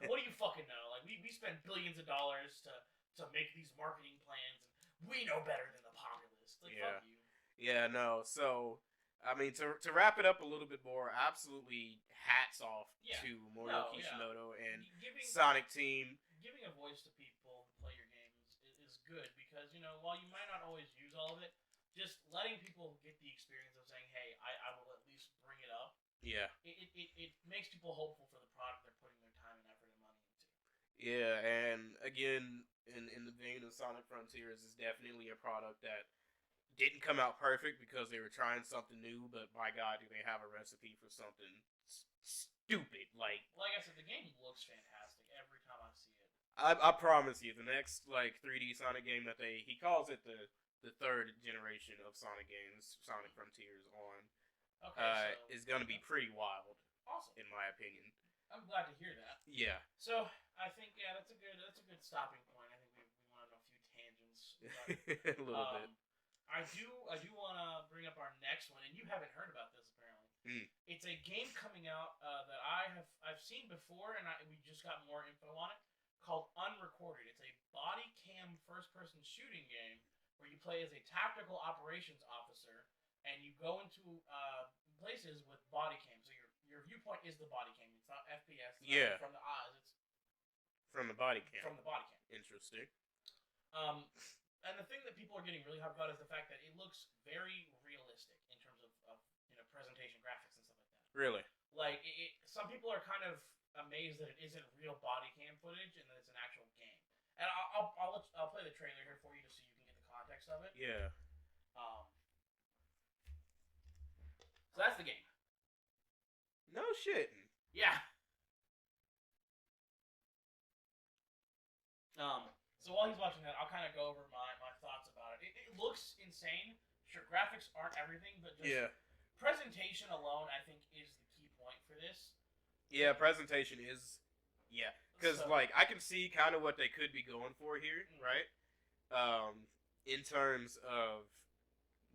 Speaker 2: What do you fucking know? Like we spend billions of dollars to make these marketing plans, and we know better than the populace. Like fuck you.
Speaker 1: Yeah, no. So, I mean, to wrap it up a little bit more, absolutely hats off to Morito Kishimoto and Sonic Team.
Speaker 2: Giving a voice to people who play your games is good because, while you might not always use all of it, just letting people get the experience of saying, hey, I will at least bring it up.
Speaker 1: Yeah.
Speaker 2: It makes people hopeful for the product they're putting their time and effort and money into.
Speaker 1: Yeah, and again, in the vein of Sonic Frontiers, is definitely a product that didn't come out perfect because they were trying something new, but by God, do they have a recipe for something stupid.
Speaker 2: Like I said, the game looks fantastic every time I see it.
Speaker 1: I promise you, the next 3D Sonic game that he calls it the third generation of Sonic games, Sonic Frontiers is going to be pretty wild.
Speaker 2: Awesome,
Speaker 1: in my opinion.
Speaker 2: I'm glad to hear that.
Speaker 1: Yeah.
Speaker 2: So I think that's a good stopping point. I think we went on a few tangents.
Speaker 1: But, a little bit.
Speaker 2: I do want to bring up our next one, and you haven't heard about this apparently. It's a game coming out that I've seen before, and we just got more info on it. Called Unrecorded. It's a body cam first-person shooting game where you play as a tactical operations officer, and you go into places with body cam. So your viewpoint is the body cam. It's not FPS. It's not from the eyes. It's
Speaker 1: from the body cam.
Speaker 2: From the body cam.
Speaker 1: Interesting.
Speaker 2: And the thing that people are getting really hyped about is the fact that it looks very realistic in terms of presentation, graphics, and stuff like that.
Speaker 1: Really?
Speaker 2: Like, some people are kind of amazed that it isn't real body cam footage and that it's an actual game. And I'll play the trailer here for you just so you can get the context of it.
Speaker 1: Yeah.
Speaker 2: So that's the game.
Speaker 1: No shitting.
Speaker 2: Yeah. So while he's watching that, I'll kind of go over my thoughts about it. It looks insane. Sure, graphics aren't everything, but just presentation alone, I think, is the key point for this.
Speaker 1: Yeah, presentation is... Yeah, because, I can see kind of what they could be going for here, right? In terms of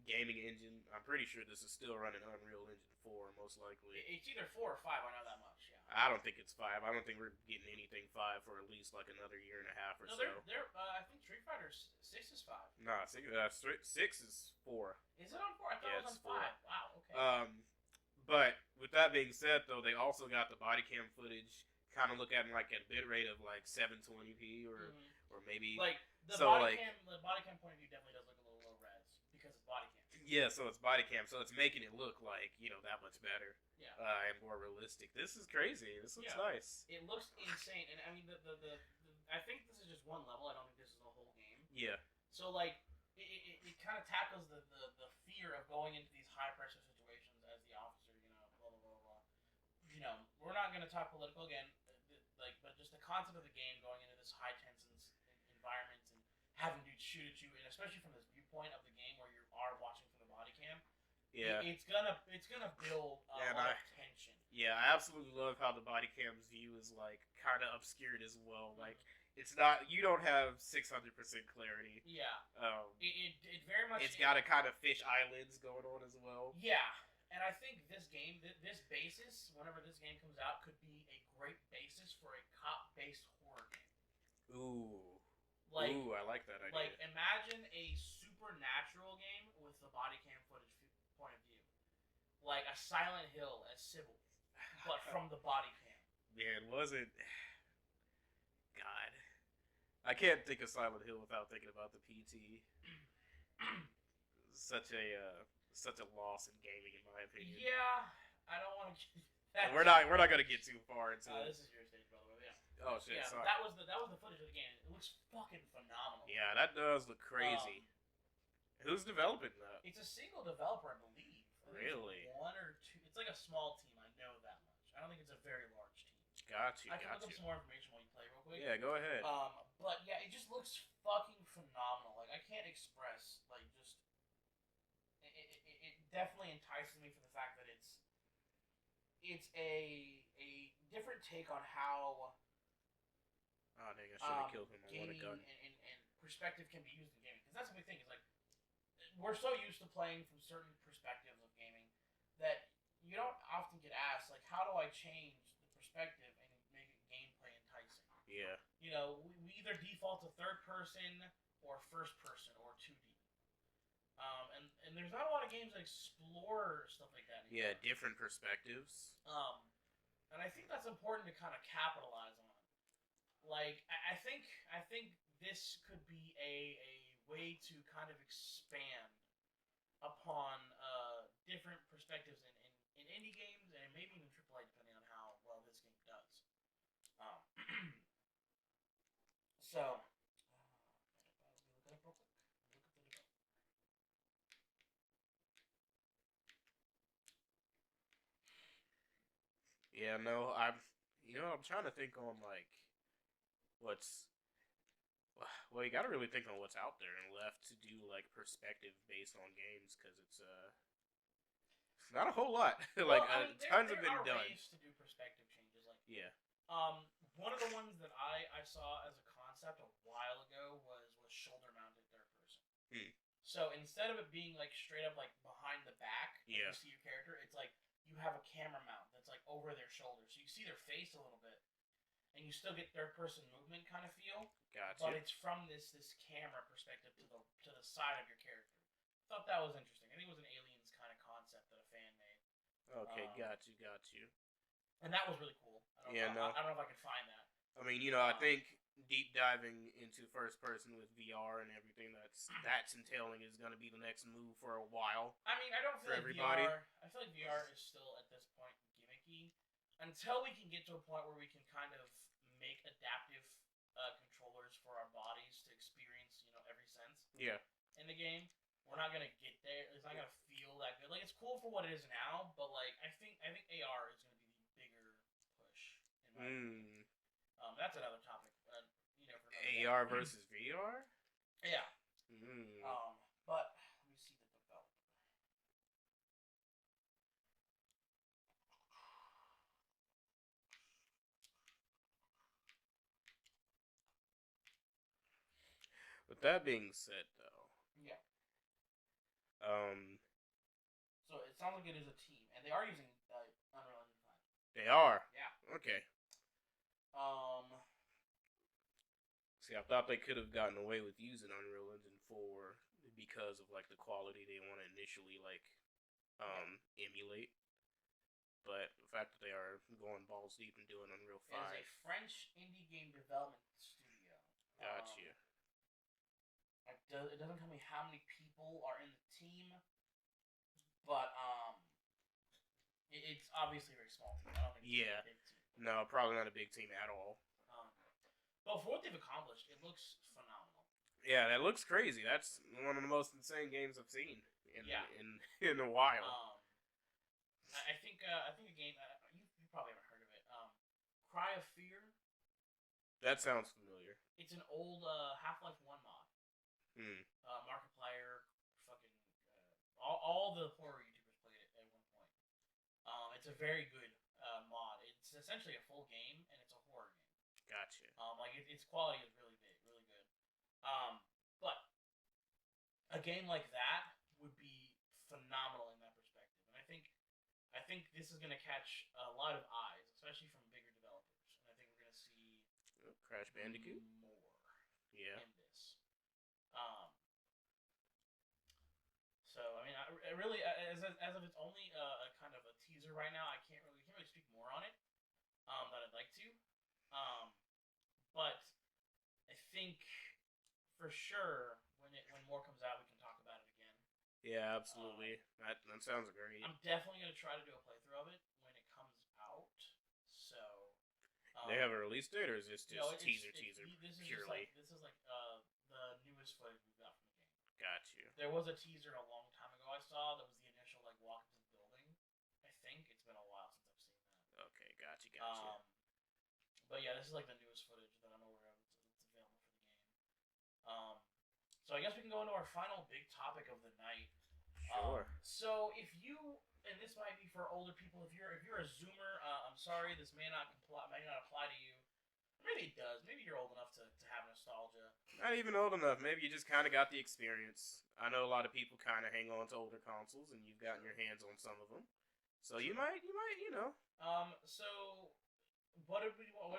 Speaker 1: gaming engine, I'm pretty sure this is still running Unreal Engine 4, most likely.
Speaker 2: It's either 4 or 5, I know that much, yeah.
Speaker 1: I don't think it's 5. I don't think we're getting anything 5 for at least another year and a half or so.
Speaker 2: I think Street Fighter 6 is 5.
Speaker 1: Nah, 6 is 4.
Speaker 2: Is it on 4? I thought it was on 5. Wow, okay.
Speaker 1: But with that being said, though, they also got the body cam footage kind of look at at a bit rate of 720p or maybe
Speaker 2: the body cam point of view definitely does look a little low res because it's body cam.
Speaker 1: Yeah, so it's body cam, so it's making it look that much better.
Speaker 2: Yeah.
Speaker 1: And more realistic. This is crazy. This looks nice.
Speaker 2: It looks insane, and I mean I think this is just one level. I don't think this is the whole game.
Speaker 1: Yeah.
Speaker 2: So it kind of tackles the fear of going into these high pressure situations as the officer. Blah blah blah blah. We're not going to talk political again, but just the concept of the game going into this high tense environment and having dudes shoot at you, and especially from this viewpoint of the game where you are watching from the body cam.
Speaker 1: Yeah.
Speaker 2: It's gonna build a lot of tension.
Speaker 1: Yeah, I absolutely love how the body cam's view is kind of obscured as well. It's not, you don't have 600% clarity.
Speaker 2: Yeah. It very much.
Speaker 1: It's got a kind of fish eyelids going on as well.
Speaker 2: Yeah. And I think this game, this basis, whenever this game comes out, could be a great basis for a cop-based horror game.
Speaker 1: Ooh, I like that idea.
Speaker 2: Imagine a supernatural game with the body cam footage point of view. Like a Silent Hill as Sybil, but from the body cam.
Speaker 1: Yeah, it wasn't... God. I can't think of Silent Hill without thinking about the PT. Such a loss in gaming, in my opinion.
Speaker 2: Yeah, I don't want to get that.
Speaker 1: We're not gonna get too far into it.
Speaker 2: This is your stage, by the way. Yeah.
Speaker 1: Oh shit!
Speaker 2: Yeah,
Speaker 1: sorry.
Speaker 2: that was the footage of the game. It looks fucking phenomenal.
Speaker 1: Yeah, that does look crazy. Who's developing that?
Speaker 2: It's a single developer, I believe.
Speaker 1: Really?
Speaker 2: One or two. It's like a small team. I know that much. I don't think it's a very large team.
Speaker 1: Gotcha.
Speaker 2: I can look up some more information while you play real quick.
Speaker 1: Yeah, go ahead.
Speaker 2: But yeah, it just looks fucking phenomenal. I can't express just. It definitely entices me for the fact that it's a different take on how.
Speaker 1: Oh dang! I should have killed him. I want a gun.
Speaker 2: And perspective can be used in gaming, because that's the big thing. Is we're so used to playing from certain perspectives of gaming that you don't often get asked how do I change the perspective and make it gameplay enticing?
Speaker 1: Yeah.
Speaker 2: We either default to third person or first person or 2D. And there's not a lot of games that explore stuff like that anymore.
Speaker 1: Yeah, different perspectives.
Speaker 2: And I think that's important to kind of capitalize on. I think this could be a way to kind of expand upon different perspectives in indie games and maybe even AAA, depending on how well this game does. Um, so, let me look it up real quick. Look up the development.
Speaker 1: Yeah, no, I'm trying to think on like what's well, you got to really think on what's out there and left to do like perspective based on games because it's not a whole lot. Like
Speaker 2: Well, I mean,
Speaker 1: tons have
Speaker 2: there
Speaker 1: been
Speaker 2: are
Speaker 1: done.
Speaker 2: ways to do perspective changes. Like,
Speaker 1: Yeah.
Speaker 2: one of the ones that I saw as a concept a while ago was shoulder mounted third person.
Speaker 1: Hmm.
Speaker 2: So instead of it being like straight up like behind the back,
Speaker 1: Yeah.
Speaker 2: you see your character, it's like you have a camera mount that's like over their shoulder, so you see their face a little bit, and you still get third person movement kind of feel.
Speaker 1: Gotcha.
Speaker 2: But it's from this camera perspective to the side of your character. Thought that was interesting. I think it was an Aliens kind of concept that a fan made.
Speaker 1: Okay, got you.
Speaker 2: And that was really cool. I don't know if I could find that.
Speaker 1: I mean, I think deep diving into first person with VR and everything that's entailing is going to be the next move for a while.
Speaker 2: I mean, I don't feel like
Speaker 1: everybody.
Speaker 2: I feel like VR is still at this point gimmicky until we can get to a point where we can kind of make adaptive controllers for our bodies to experience, every sense.
Speaker 1: Yeah.
Speaker 2: In the game, we're not gonna get there. It's not gonna feel that good. Like, it's cool for what it is now, but like I think AR is gonna be the bigger push. In my opinion. That's another topic. For
Speaker 1: AR versus VR.
Speaker 2: Yeah. But let me see the developer.
Speaker 1: With that being said, though.
Speaker 2: Yeah.
Speaker 1: So
Speaker 2: it sounds like it is a team, and they are using Unreal Engine 5.
Speaker 1: They are.
Speaker 2: Yeah.
Speaker 1: Okay. See, I thought they could have gotten away with using Unreal Engine 4 because of like the quality they want to initially emulate. But the fact that they are going balls deep and doing Unreal 5.
Speaker 2: It is a French indie game development studio.
Speaker 1: Gotcha.
Speaker 2: It doesn't tell me how many people are in the team, but it's obviously a very small team. I don't think it's a big team.
Speaker 1: No, probably not a big team at all.
Speaker 2: But for what they've accomplished, it looks phenomenal.
Speaker 1: Yeah, that looks crazy. That's one of the most insane games I've seen in a while.
Speaker 2: I think a game you probably haven't heard of it. Cry of Fear.
Speaker 1: That sounds familiar.
Speaker 2: It's an old Half-Life 1 mod. Markiplier, fucking all the horror YouTubers played it at one point. It's a very good mod. It's essentially a full game, and it's a horror game.
Speaker 1: Gotcha.
Speaker 2: Its quality is really big, really good. But a game like that would be phenomenal in that perspective, and I think this is gonna catch a lot of eyes, especially from bigger developers, and I think we're gonna see
Speaker 1: Crash Bandicoot
Speaker 2: more.
Speaker 1: Yeah.
Speaker 2: In this. So I mean, I really, as of it's only a kind of a teaser right now, we can't really speak more on it. That I'd like to. But I think for sure when more comes out, we can talk about it again.
Speaker 1: Yeah, absolutely. That sounds great.
Speaker 2: I'm definitely gonna try to do a playthrough of it when it comes out. So
Speaker 1: they have a release date, or is this just teaser?
Speaker 2: This is
Speaker 1: purely.
Speaker 2: This is like the newest footage we've got from the game.
Speaker 1: Got you.
Speaker 2: There was a teaser a long time ago I saw that was the initial like walk into the building. I think it's been a while since I've seen that.
Speaker 1: Okay, gotcha.
Speaker 2: But yeah, this is like the newest footage that I'm aware of. It's available for the game. So I guess we can go into our final big topic of the night.
Speaker 1: Sure.
Speaker 2: So if you, and this might be for older people, if you're a Zoomer, I'm sorry, this may not apply to you. Maybe it does. Maybe you're old enough to have nostalgia.
Speaker 1: Not even old enough. Maybe you just kind of got the experience. I know a lot of people kind of hang on to older consoles, and you've gotten your hands on some of them. So you might.
Speaker 2: So what did we call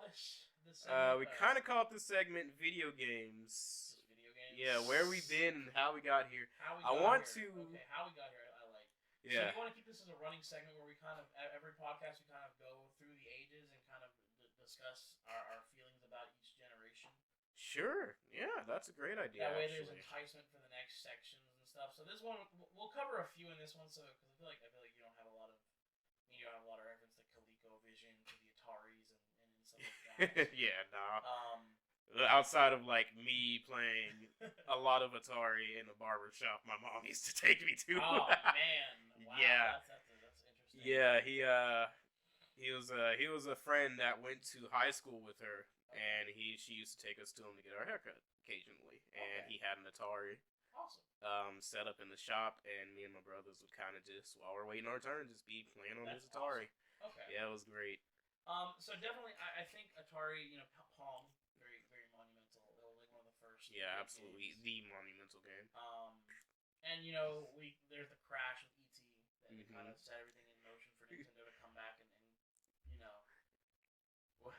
Speaker 2: this?
Speaker 1: We kind of called this segment video games.
Speaker 2: Video games.
Speaker 1: Yeah, where we've been and how we got here.
Speaker 2: How we
Speaker 1: got
Speaker 2: here. Okay, how we got here. I like.
Speaker 1: Yeah.
Speaker 2: So you want to keep this as a running segment where we kind of every podcast we kind of go through the ages and kind of discuss our feelings about
Speaker 1: Sure. Yeah, that's a great idea.
Speaker 2: That way,
Speaker 1: Actually.
Speaker 2: there's enticement for the next sections and stuff. So this one, we'll cover a few in this one. So because I feel like you don't have a lot of, you don't have a lot of reference to ColecoVision, to the Ataris, and stuff like that.
Speaker 1: Yeah. Nah. Outside of like me playing a lot of Atari in a barber shop, my mom used to take me to.
Speaker 2: Oh man! Wow,
Speaker 1: Yeah.
Speaker 2: that's interesting.
Speaker 1: Yeah. He was a friend that went to high school with her, and she used to take us to him to get our haircut occasionally, and he had an Atari.
Speaker 2: Awesome.
Speaker 1: Set up in the shop, and me and my brothers would kind of just, while we're waiting our turn, just be playing on his Atari.
Speaker 2: Awesome. Okay.
Speaker 1: Yeah, it was great.
Speaker 2: So definitely, I think Atari, Pong, very, very monumental. It was like one of the first.
Speaker 1: Yeah, absolutely, games. The monumental game.
Speaker 2: And there's the crash of ET that kind of set everything in motion for Nintendo to come back and what?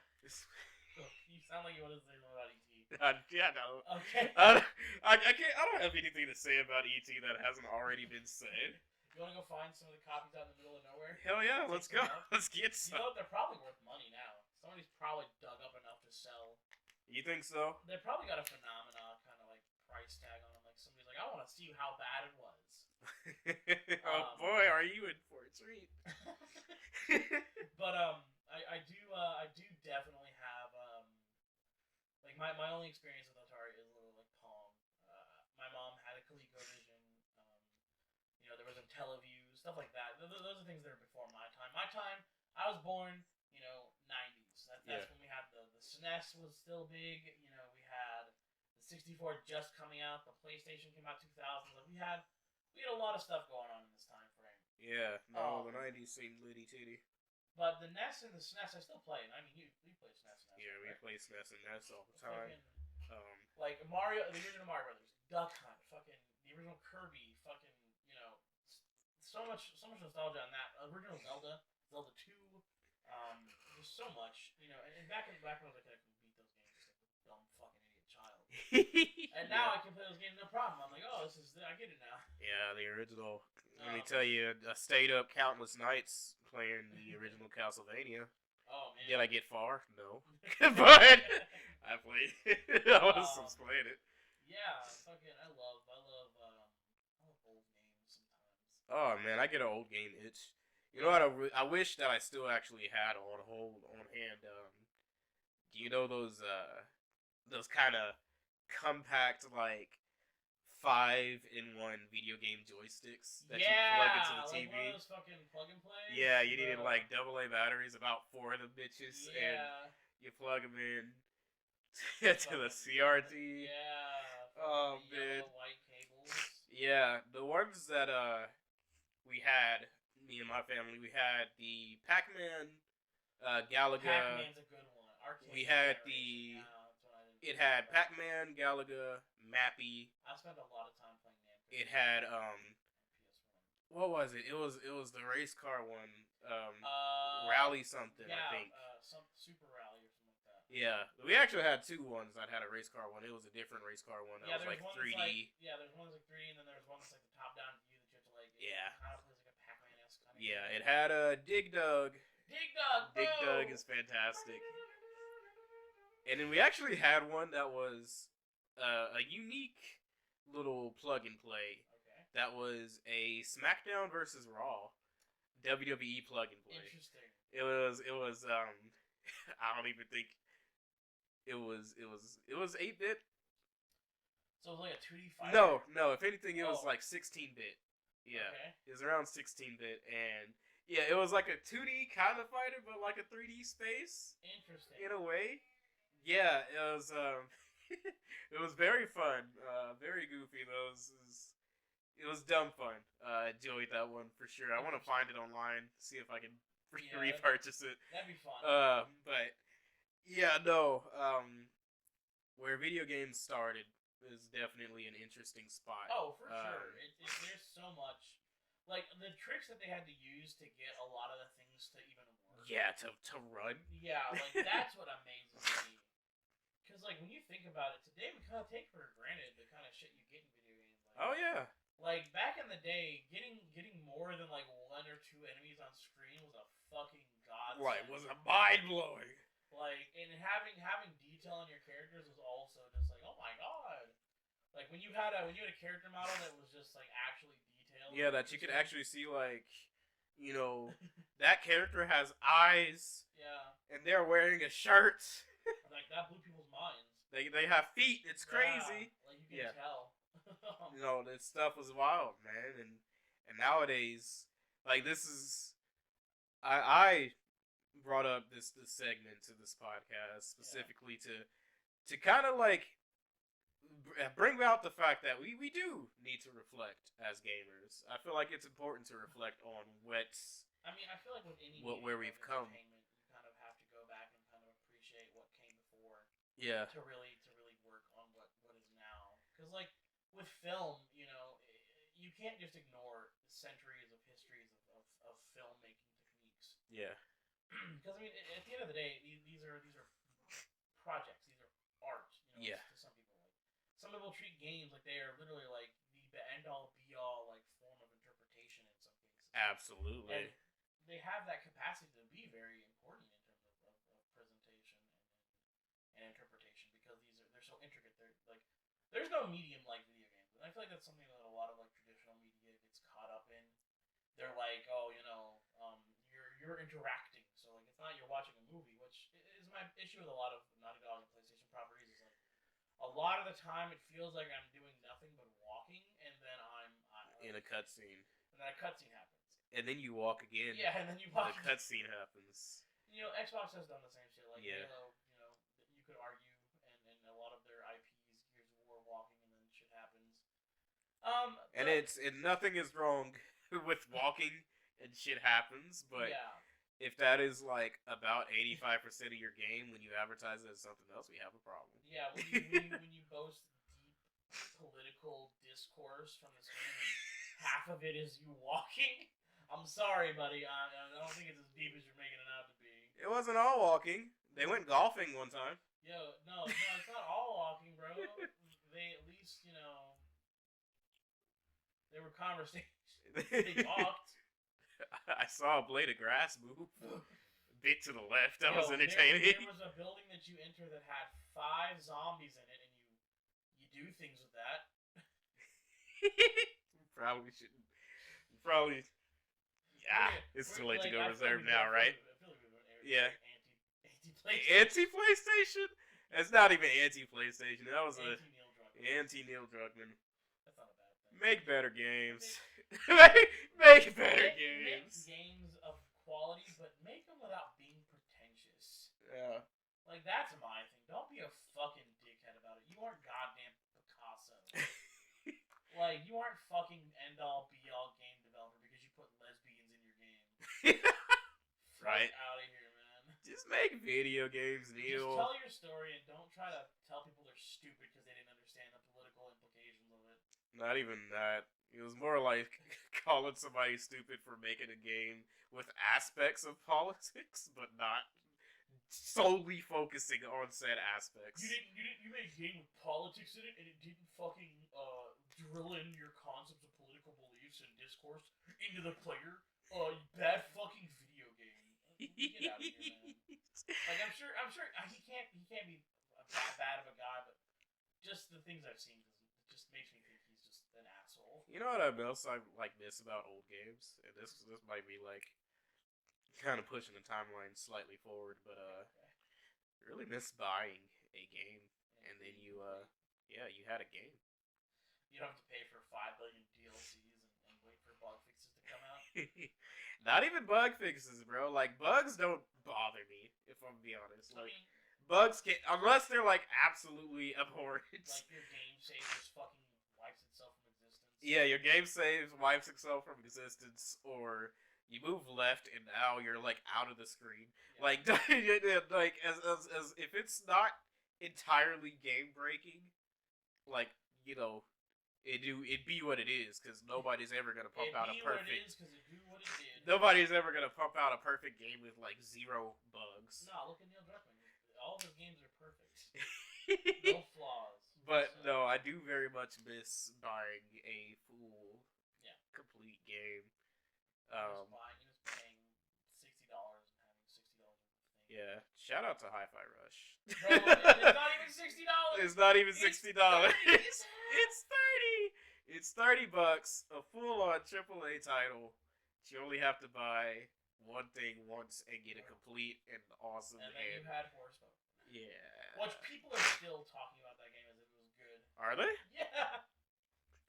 Speaker 2: You sound like you want to say something about ET.
Speaker 1: Yeah, no.
Speaker 2: Okay.
Speaker 1: I can't. I don't have anything to say about ET that hasn't already been said.
Speaker 2: You want to go find some of the copies out in the middle of nowhere?
Speaker 1: Hell yeah, let's go. Let's get some.
Speaker 2: You know what? They're probably worth money now. Somebody's probably dug up enough to sell.
Speaker 1: You think so?
Speaker 2: They probably got a phenomena kind of like price tag on them. Like somebody's like, I want to see how bad it was.
Speaker 1: Oh boy, are you in for a treat?
Speaker 2: But I do definitely have like my only experience with Atari is a little like Pong. My mom had a ColecoVision. There was a Teleview, stuff like that. Those are things that are before my time. My time, I was born, 90s. That's when we had the SNES was still big. We had the 64 just coming out. The PlayStation came out 2000. Like we had a lot of stuff going on in this time frame.
Speaker 1: Yeah, no, the 90s seemed litty titty.
Speaker 2: But the NES and the SNES, I still play. I mean, we play SNES.
Speaker 1: Yeah, we play SNES and NES all the time.
Speaker 2: Like Mario, the original Mario Brothers, Duck Hunt, fucking the original Kirby, fucking so much nostalgia on that. Original Zelda 2. There's so much, and back when I was a kid, I could beat those games like a dumb fucking idiot child. And now I can play those games no problem. I'm like, oh, I get it now.
Speaker 1: Yeah, the original. Let me tell you, I stayed up countless nights playing the original Castlevania.
Speaker 2: Oh man.
Speaker 1: Did I get far? No. But I played it. I was playing it.
Speaker 2: Yeah, fucking I love old games sometimes.
Speaker 1: Oh man, I get an old game itch. You know what? I wish that I still actually had on hand. Do you know those kind of compact like 5-in-1 video game joysticks that you plug into the TV?
Speaker 2: Like one of those fucking plug and play.
Speaker 1: Yeah, you needed like AA batteries, about 4 of them bitches, and you plug them in to the CRT.
Speaker 2: Yeah.
Speaker 1: Oh man.
Speaker 2: Yellow, white cables.
Speaker 1: Yeah, the ones that we had, me and my family, we had the Pac-Man, Galaga.
Speaker 2: Pac-Man's a good one.
Speaker 1: We had it had Pac-Man, Galaga, Mappy.
Speaker 2: I spent a lot of time playing Namco.
Speaker 1: It had what was it? It was the race car one. Rally something, I think.
Speaker 2: Some Super Rally or something like that.
Speaker 1: Yeah, we actually had 2 ones that had a race car one. It was a different race car one that was like 3D.
Speaker 2: There's one that's like 3D, and then there's one that's like the top-down view that you have to like.
Speaker 1: Yeah.
Speaker 2: Kind of plays like a Pac-Man-esque kind of.
Speaker 1: Yeah, it had a Dig Dug.
Speaker 2: Dig Dug.
Speaker 1: Dig Dug is fantastic. And then we actually had one that was a unique little plug and play.
Speaker 2: Okay.
Speaker 1: That was a SmackDown versus Raw WWE plug and play.
Speaker 2: Interesting.
Speaker 1: It was I don't even think it was 8-bit.
Speaker 2: So it was like a 2D fighter?
Speaker 1: No. If anything, it was like 16-bit. Yeah. Okay. It was around 16-bit, and yeah, it was like a 2D kind of fighter, but like a 3D space.
Speaker 2: Interesting.
Speaker 1: In a way. Yeah, it was it was very fun. Very goofy. It was dumb fun. Enjoyed that one for sure. I want to find it online, see if I can repurchase it.
Speaker 2: That'd be fun.
Speaker 1: But yeah, no. Where video games started is definitely an interesting spot.
Speaker 2: Oh, for sure. There's so much. Like, the tricks that they had to use to get a lot of the things to even work.
Speaker 1: Yeah, to run.
Speaker 2: Yeah, like, that's what amazes me. Because, like, when you think about it, today we kind of take for granted the kind of shit you get in video games. Like,
Speaker 1: oh, yeah.
Speaker 2: Like, back in the day, getting more than, like, 1 or 2 enemies on screen was a fucking godsend.
Speaker 1: Right, was a mind-blowing.
Speaker 2: Like, and having detail on your characters was also just, Like when you had a character model that was just like actually detailed.
Speaker 1: Yeah, that you could actually see like, you know, that character has eyes.
Speaker 2: Yeah.
Speaker 1: And they're wearing a shirt.
Speaker 2: Like that blew people's minds.
Speaker 1: They have feet. It's crazy.
Speaker 2: Yeah, like you can tell.
Speaker 1: You know, this stuff was wild, man. And nowadays, like this is, I brought up this segment to this podcast specifically to kind of like bring about the fact that we do need to reflect as gamers. I feel like it's important to reflect on what's.
Speaker 2: I mean, I feel like with any
Speaker 1: where we've come.
Speaker 2: You kind of have to go back and kind of appreciate what came before.
Speaker 1: Yeah.
Speaker 2: To really work on what is now. Because like with film, you know, you can't just ignore centuries of histories of filmmaking techniques.
Speaker 1: Yeah.
Speaker 2: Because I mean, at the end of the day, these are projects. These are art. You know, to some people, like some people treat games like they are literally like the end all be all like form of interpretation in some cases.
Speaker 1: Absolutely.
Speaker 2: And they have that capacity to be very important in terms of presentation and interpretation because they're so intricate. They're like there's no medium like video games, and I feel like that's something that a lot of like traditional media gets caught up in. They're like, oh, you know, you're interacting, so like it's not you're watching a movie, which is my issue with a lot of Naughty Dog and PlayStation properties. Is like a lot of the time it feels like I'm doing nothing but walking, and then I'm
Speaker 1: in a cutscene.
Speaker 2: And then a cutscene happens.
Speaker 1: And then you walk again.
Speaker 2: Yeah, and then you walk.
Speaker 1: The cutscene happens.
Speaker 2: You know, Xbox has done the same shit. Like,
Speaker 1: Halo,
Speaker 2: you know, you could argue, and a lot of their IPs, Gears of War, walking, and then shit happens.
Speaker 1: And nothing is wrong with walking and shit happens, but if that is like about 85% of your game when you advertise it as something else, we have a problem.
Speaker 2: Yeah, when you boast deep political discourse from this game, and half of it is you walking. I'm sorry, buddy. I don't think it's as deep as you're making it out to be.
Speaker 1: It wasn't all walking. They went golfing one time.
Speaker 2: Yo, no, it's not all walking, bro. They at least, you know, they were conversations. They talked.
Speaker 1: I saw a blade of grass move. A bit to the left. That was entertaining.
Speaker 2: There was a building that you enter that had 5 zombies in it, and you do things with that.
Speaker 1: Probably shouldn't. Probably. Yeah, it's too late to go reserve now, right? Yeah. Anti-PlayStation? It's not even anti-PlayStation. That was anti-Neil Druckmann.
Speaker 2: That's not a bad thing.
Speaker 1: Make better games. Make better games.
Speaker 2: Make games of quality, but make them without being pretentious.
Speaker 1: Yeah.
Speaker 2: Like, that's my thing. Don't be a fucking dickhead about it. You aren't goddamn Picasso. Like, you aren't fucking end-all, be-all game developer because you put lesbians in your game.
Speaker 1: Right.
Speaker 2: Fuck out of here, man.
Speaker 1: Just make video games, Neil.
Speaker 2: Just tell your story and don't try to tell people they're stupid because they didn't understand the political implications of it.
Speaker 1: Not even that. It was more like calling somebody stupid for making a game with aspects of politics, but not solely focusing on said aspects.
Speaker 2: You made a game with politics in it, and it didn't fucking drill in your concepts of political beliefs and discourse into the player. You bad fucking video game. Get out of here, man. Like I'm sure he can't be that bad of a guy, but just the things I've seen just makes me think he's just an asshole.
Speaker 1: You know what else I like miss about old games? And this might be like kind of pushing the timeline slightly forward, but I really miss buying a game and then you had a game.
Speaker 2: You don't have to pay for 5 billion DLCs and wait for bug fixes to come out.
Speaker 1: Not even bug fixes, bro. Like bugs don't bother me, if I'm gonna be honest. Like
Speaker 2: I mean,
Speaker 1: bugs can't, unless they're like absolutely abhorrent.
Speaker 2: Like your game save just fucking wipes itself from existence.
Speaker 1: Yeah, your game saves, wipes itself from existence, or you move left and now you're like out of the screen. Yeah. Like, like as if it's not entirely game breaking, like you know, it'd be what it is because nobody's ever gonna pump out a perfect. Nobody's ever gonna pump out a perfect game with like 0 bugs.
Speaker 2: No, look at Neil Druckmann. All of his games are perfect. No flaws.
Speaker 1: But no, I do very much miss buying a full, complete game.
Speaker 2: Just paying $60 and having $60 worth of things.
Speaker 1: Yeah, shout out to Hi-Fi Rush.
Speaker 2: Bro, it's not even $60.
Speaker 1: It's not even $60. It's It's $30, a full-on AAA title. You only have to buy one thing once and get a complete and awesome.
Speaker 2: And then you had Forspoken.
Speaker 1: Yeah.
Speaker 2: Which people are still talking about that game as if it was good.
Speaker 1: Are they?
Speaker 2: Yeah.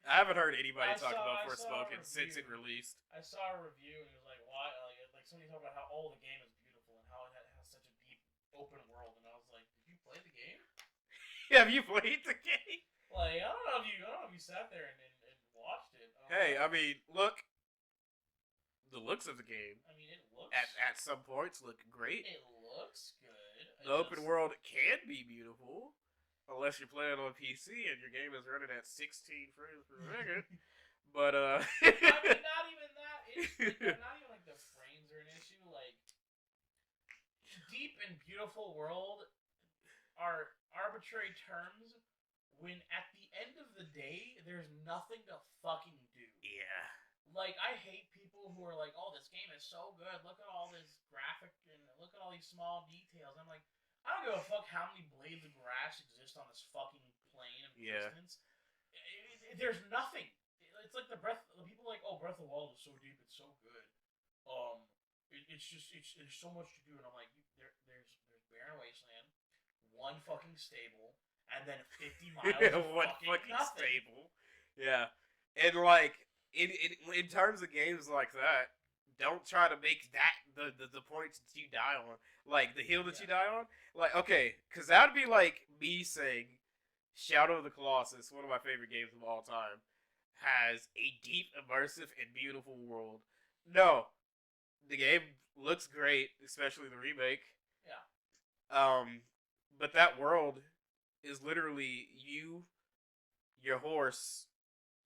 Speaker 1: I haven't heard anybody talk about Forspoken since it released.
Speaker 2: I saw a review and it was like, why? Like somebody talked about how the game is beautiful and how it has such a deep open world, and I was like, did you play the game?
Speaker 1: Have you played the game?
Speaker 2: Like, I don't know if you sat there and watched it.
Speaker 1: Hey, I mean, look. The looks of the game.
Speaker 2: I mean, it looks
Speaker 1: at some points look great.
Speaker 2: It looks good.
Speaker 1: The open world can be beautiful, unless you're playing on PC and your game is running at 16 frames per second. But
Speaker 2: I mean, not even that. It's not even like the frames are an issue. Like, deep and beautiful world are arbitrary terms when at the end of the day there's nothing to fucking do.
Speaker 1: Yeah.
Speaker 2: Like, I hate people who are like, oh, this game is so good, look at all this graphic and look at all these small details. I'm like, I don't give a fuck how many blades of grass exist on this fucking plane of existence. There's nothing. It's like people are like, oh, Breath of the Wild is so deep, it's so good. There's so much to do, and I'm like, there's Barren Wasteland, one fucking stable, and then 50 miles of
Speaker 1: one
Speaker 2: fucking nothing.
Speaker 1: stable. Yeah. And like, in terms of games like that, don't try to make that the points that you die on. Like, the hill that you die on. Like, okay, because that would be like me saying Shadow of the Colossus, one of my favorite games of all time, has a deep, immersive, and beautiful world. No. The game looks great, especially the remake.
Speaker 2: Yeah.
Speaker 1: But that world is literally you, your horse,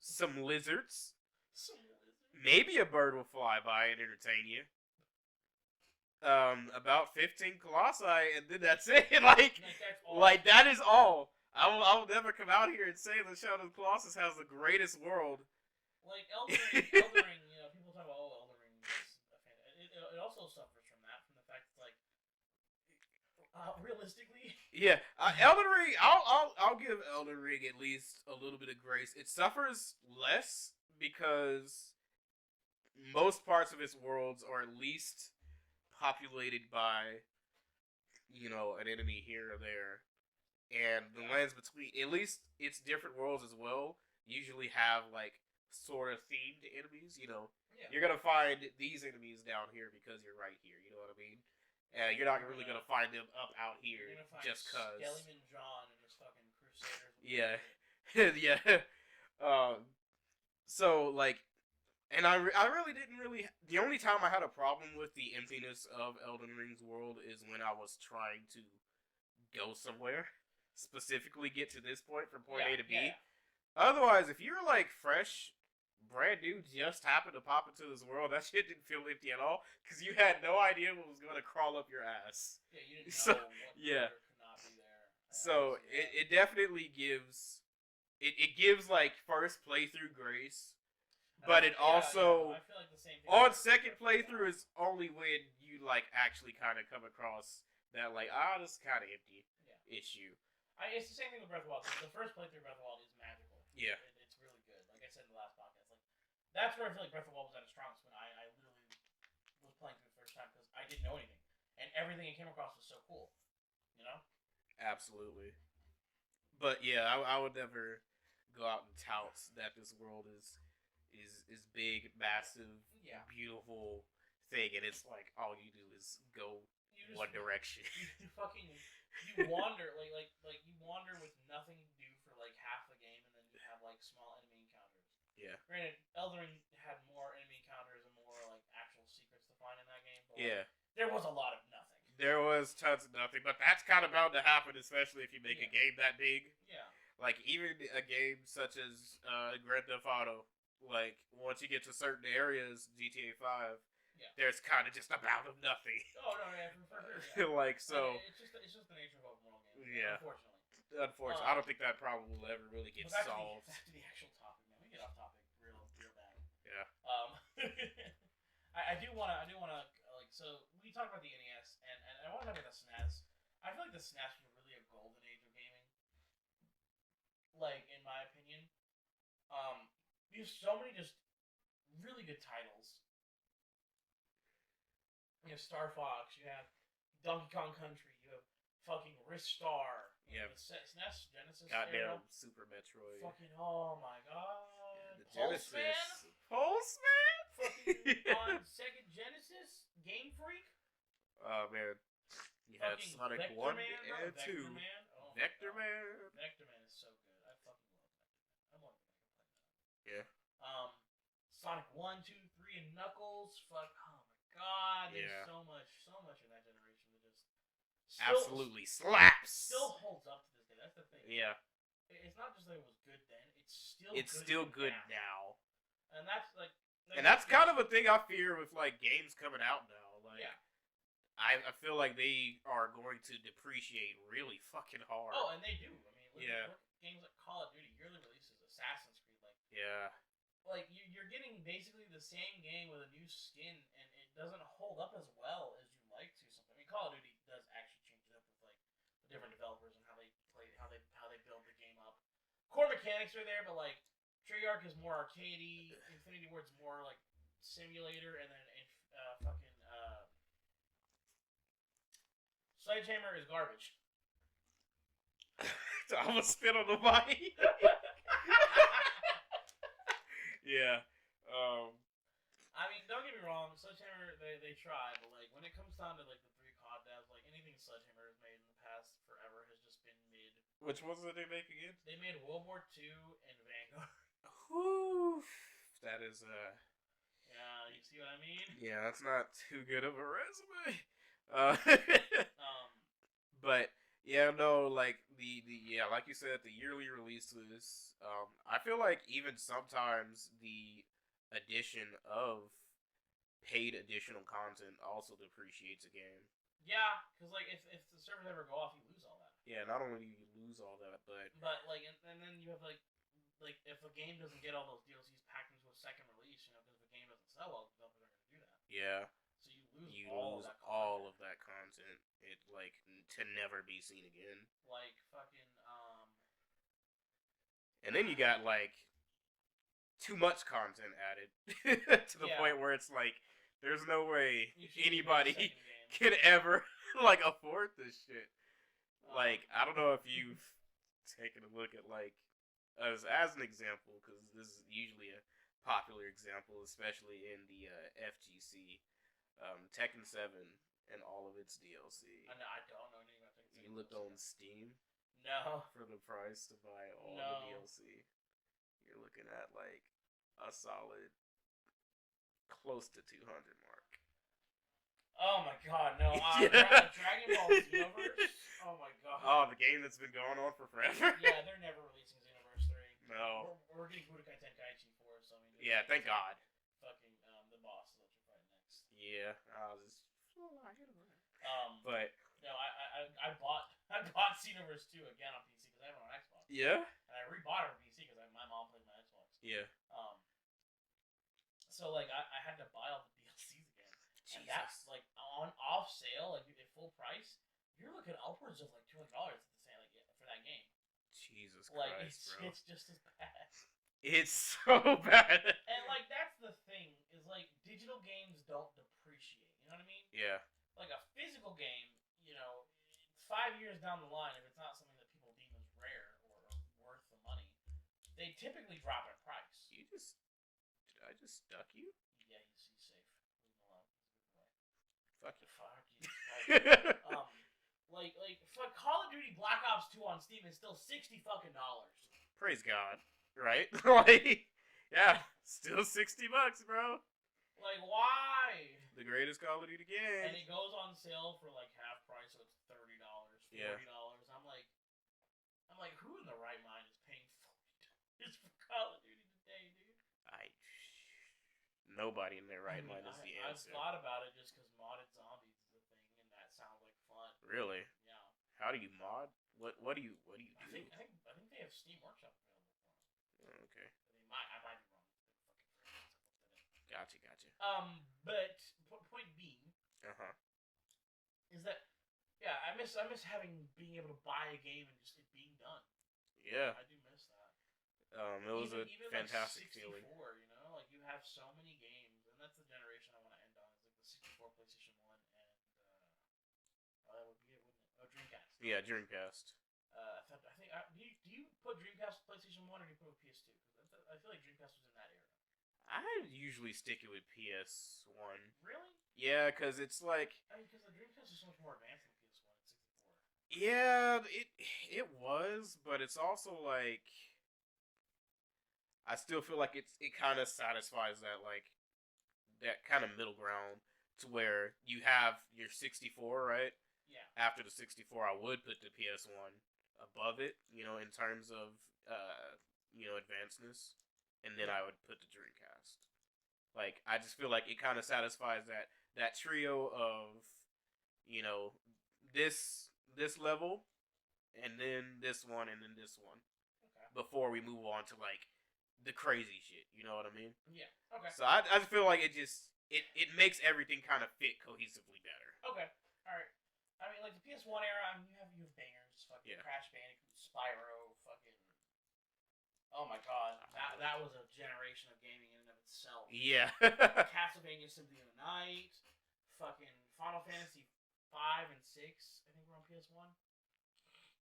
Speaker 1: some lizards. Maybe a bird will fly by and entertain you. About 15 colossi, and then that's it. like that is all. I will never come out here and say that Shadow of the Colossus has the greatest world.
Speaker 2: Like Elden Ring, you know, people talk about Elden Ring. It also suffers from that, from the fact that, like, realistically.
Speaker 1: Yeah, Elden Ring. I'll give Elden Ring at least a little bit of grace. It suffers less because most parts of its worlds are at least populated by, you know, an enemy here or there, and the lands between, at least its different worlds as well, usually have like sort of themed enemies. You know, you're gonna find these enemies down here because you're right here. You know what I mean? You're not really gonna find them up out here just cause.
Speaker 2: Skellyman John and his fucking Crusaders.
Speaker 1: Yeah, yeah. So like, and I really didn't really. The only time I had a problem with the emptiness of Elden Ring's world is when I was trying to go somewhere, specifically get to this point from point A to B.
Speaker 2: Yeah.
Speaker 1: Otherwise, if you're like fresh, brand new, just happened to pop into this world, that shit didn't feel empty at all because you had no idea what was going to crawl up your ass.
Speaker 2: Yeah, you didn't know what could not be there.
Speaker 1: So it definitely gives it gives like first playthrough grace. But it also,
Speaker 2: I feel like the same thing
Speaker 1: on second playthrough is only when you like actually kind of come across that like, this is kind of empty issue.
Speaker 2: It's the same thing with Breath of the Wild. The first playthrough of Breath of the Wild is magical.
Speaker 1: Yeah.
Speaker 2: It's really good. Like I said in the last podcast, like that's where I feel like Breath of the Wild was at its strongest, when I literally was playing through the first time because I didn't know anything, and everything I came across was so cool. You know?
Speaker 1: Absolutely. But yeah, I would never go out and tout that this world is big, massive, beautiful thing, and it's like all you do is go one direction.
Speaker 2: You wander like you wander with nothing to do for like half the game, and then you have like small enemy encounters.
Speaker 1: Yeah.
Speaker 2: Granted, Elden Ring had more enemy encounters and more like actual secrets to find in that game. But, there was a lot of nothing.
Speaker 1: There was tons of nothing, but that's kind of bound to happen, especially if you make a game that big.
Speaker 2: Yeah.
Speaker 1: Like even a game such as Grand Theft Auto. Like, once you get to certain areas, GTA 5, there's kind of just a bout of nothing.
Speaker 2: Oh, no, yeah, for sure. Yeah.
Speaker 1: Like, so...
Speaker 2: It's just the nature of open world games.
Speaker 1: Yeah.
Speaker 2: Unfortunately.
Speaker 1: I don't think that problem will ever really get solved.
Speaker 2: Back to the actual topic, man. We get off topic real bad.
Speaker 1: Yeah.
Speaker 2: I do wanna, like, so, we talked about the NES, and I want to talk about the SNES. I feel like the SNES was really a golden age of gaming. Like, in my opinion. You have so many just really good titles. You have Star Fox. You have Donkey Kong Country. You have fucking Ristar.
Speaker 1: Yeah.
Speaker 2: The SNES, Genesis
Speaker 1: Goddamn
Speaker 2: era.
Speaker 1: Super Metroid.
Speaker 2: Fucking, oh my god.
Speaker 1: Yeah, the
Speaker 2: Pulse Man?
Speaker 1: Genesis. Pulse Man?
Speaker 2: Fucking on Sega Genesis? Game Freak?
Speaker 1: Oh, man. You had
Speaker 2: Fucking
Speaker 1: Sonic
Speaker 2: Vector
Speaker 1: 1
Speaker 2: Man?
Speaker 1: and 2.
Speaker 2: Vector Man? Oh my
Speaker 1: Vector
Speaker 2: god.
Speaker 1: Man.
Speaker 2: Vector Man is so good. I fucking love Vector Man. I'm only gonna play that.
Speaker 1: Yeah.
Speaker 2: Sonic 1, 2, 3, and Knuckles. Fuck, oh my god. There's
Speaker 1: Yeah.
Speaker 2: so much in that generation that just
Speaker 1: Absolutely slaps.
Speaker 2: still holds up to this day. That's the thing.
Speaker 1: Yeah.
Speaker 2: It's not just that it was good then.
Speaker 1: It's still good now.
Speaker 2: And that's like.
Speaker 1: And that's kind of a thing I fear with like games coming out now. Like,
Speaker 2: yeah.
Speaker 1: I feel like they are going to depreciate really fucking hard.
Speaker 2: Oh, and they do. I mean, look
Speaker 1: Yeah.
Speaker 2: at games like Call of Duty, yearly releases, Assassin's Creed, like.
Speaker 1: Yeah.
Speaker 2: Like you're getting basically the same game with a new skin, and it doesn't hold up as well as you like to. Something. I mean, Call of Duty does actually change it up with like the different developers and how they play, how they build the game up. Core mechanics are there, but like Treyarch is more arcadey, Infinity Ward's more like simulator, and then Sledgehammer is garbage.
Speaker 1: I almost spit on the mic. Yeah.
Speaker 2: I mean, don't get me wrong, Sledgehammer, they try, but like when it comes down to like the 3 COD devs, like anything Sledgehammer has made in the past forever has just been mid.
Speaker 1: Which ones did they make again?
Speaker 2: They made World War II and Vanguard.
Speaker 1: Whew. That is
Speaker 2: Yeah, you see what I mean?
Speaker 1: Yeah, that's not too good of a resume. But yeah, no, like the like you said, the yearly releases. I feel like even sometimes the addition of paid additional content also depreciates a game.
Speaker 2: Yeah, because like if the servers ever go off, you lose all that.
Speaker 1: Yeah, not only do you lose all that, but
Speaker 2: like and then you have like if a game doesn't get all those DLCs packed into a second release, because if a game doesn't sell well, developers aren't going to do that.
Speaker 1: yeah.
Speaker 2: So you lose
Speaker 1: all of that content. It like to never be seen again.
Speaker 2: Like fucking
Speaker 1: And then you got like too much content added to the point where it's like there's no way anybody can ever like afford this shit. Like I don't know if you've taken a look at like as an example, because this is usually a popular example, especially in the FGC. Tekken 7 and all of its DLC.
Speaker 2: I don't know anything about Tekken 7.
Speaker 1: You looked on Steam?
Speaker 2: No.
Speaker 1: For the price to buy all the DLC. You're looking at like a solid close to 200 mark.
Speaker 2: Oh my god, no. Dragon Ball Xenoverse? Oh my god.
Speaker 1: Oh, the game that's been going on for forever?
Speaker 2: Yeah, they're never releasing Xenoverse 3.
Speaker 1: No.
Speaker 2: We're getting Budokai Tenkaichi 4, so I mean...
Speaker 1: Yeah, thank God.
Speaker 2: Fucking, the boss that you're fighting next.
Speaker 1: Yeah, I was just...
Speaker 2: but... No, I bought Xenoverse 2 again on PC because I have it on Xbox.
Speaker 1: Yeah?
Speaker 2: And I rebought it on PC because my mom played my Xbox.
Speaker 1: Yeah.
Speaker 2: So, like, I had to buy all the DLCs again.
Speaker 1: Jesus.
Speaker 2: And that's, like, off sale, like, at full price, you're looking upwards of, like, $200 at the same, like, for that game.
Speaker 1: Jesus
Speaker 2: like,
Speaker 1: Christ, bro.
Speaker 2: It's just as bad.
Speaker 1: It's so bad.
Speaker 2: And, like, that's the thing, is, like, digital games don't depreciate, you know what I mean?
Speaker 1: Yeah.
Speaker 2: Like, a physical game, you know, 5 years down the line, if it's not something that people deem as rare or worth the money, they typically drop in price.
Speaker 1: Did I just stuck you?
Speaker 2: Yeah, he's safe. Leave him alone.
Speaker 1: Fuck you.
Speaker 2: Fuck you. Like, fuck, Call of Duty Black Ops 2 on Steam is still $60 fucking dollars.
Speaker 1: Praise God. Right? Like, yeah, still $60, bro.
Speaker 2: Like, why?
Speaker 1: The greatest Call of Duty game.
Speaker 2: And it goes on sale for like half price, so it's $30, $40.
Speaker 1: Yeah.
Speaker 2: I'm like, who in the right mind is paying $40 for Call of Duty today, dude?
Speaker 1: Nobody in their right mind is the answer.
Speaker 2: I've thought about it just because modded zombies is a thing, and that sounds like fun.
Speaker 1: Really?
Speaker 2: Yeah.
Speaker 1: How do you mod? What do you do?
Speaker 2: I think they have Steam Workshop available for them.
Speaker 1: Oh, okay.
Speaker 2: I might be wrong.
Speaker 1: Gotcha.
Speaker 2: But point being, is that I miss being able to buy a game and just it being done.
Speaker 1: Yeah.
Speaker 2: I do miss that.
Speaker 1: It was a
Speaker 2: even
Speaker 1: fantastic
Speaker 2: like 64,
Speaker 1: feeling.
Speaker 2: you know, like you have so many games, and that's the generation I want to end on. Is like the 64, PlayStation 1, and that would be it, wouldn't it? Oh, Dreamcast.
Speaker 1: Yeah, Dreamcast.
Speaker 2: Do you put Dreamcast with PlayStation 1 or do you put it with PS2? Because I feel like Dreamcast was in that era.
Speaker 1: I usually stick it with PS1.
Speaker 2: Really?
Speaker 1: Yeah, because it's like...
Speaker 2: I mean, because the Dreamcast is so much more advanced than PS1 and 64.
Speaker 1: Yeah, it was, but it's also like... I still feel like it kind of satisfies that kind of middle ground to where you have your 64, right?
Speaker 2: Yeah.
Speaker 1: After the 64, I would put the PS1 above it, in terms of advancedness, and then I would put the Dreamcast. Like, I just feel like it kind of satisfies that trio of, this level, and then this one, and then this one.
Speaker 2: Okay.
Speaker 1: Before we move on to like the crazy shit, you know what I mean?
Speaker 2: Yeah. Okay.
Speaker 1: So I just feel like it makes everything kind of fit cohesively better.
Speaker 2: Okay. All right. I mean, like the PS1 era, I mean, you have bangers, fucking Crash Bandicoot, Spyro, fucking. Oh my god, that was a generation of gaming in and of itself.
Speaker 1: Yeah.
Speaker 2: Castlevania Symphony of the Night, fucking Final Fantasy 5 and 6, I think were on PS1,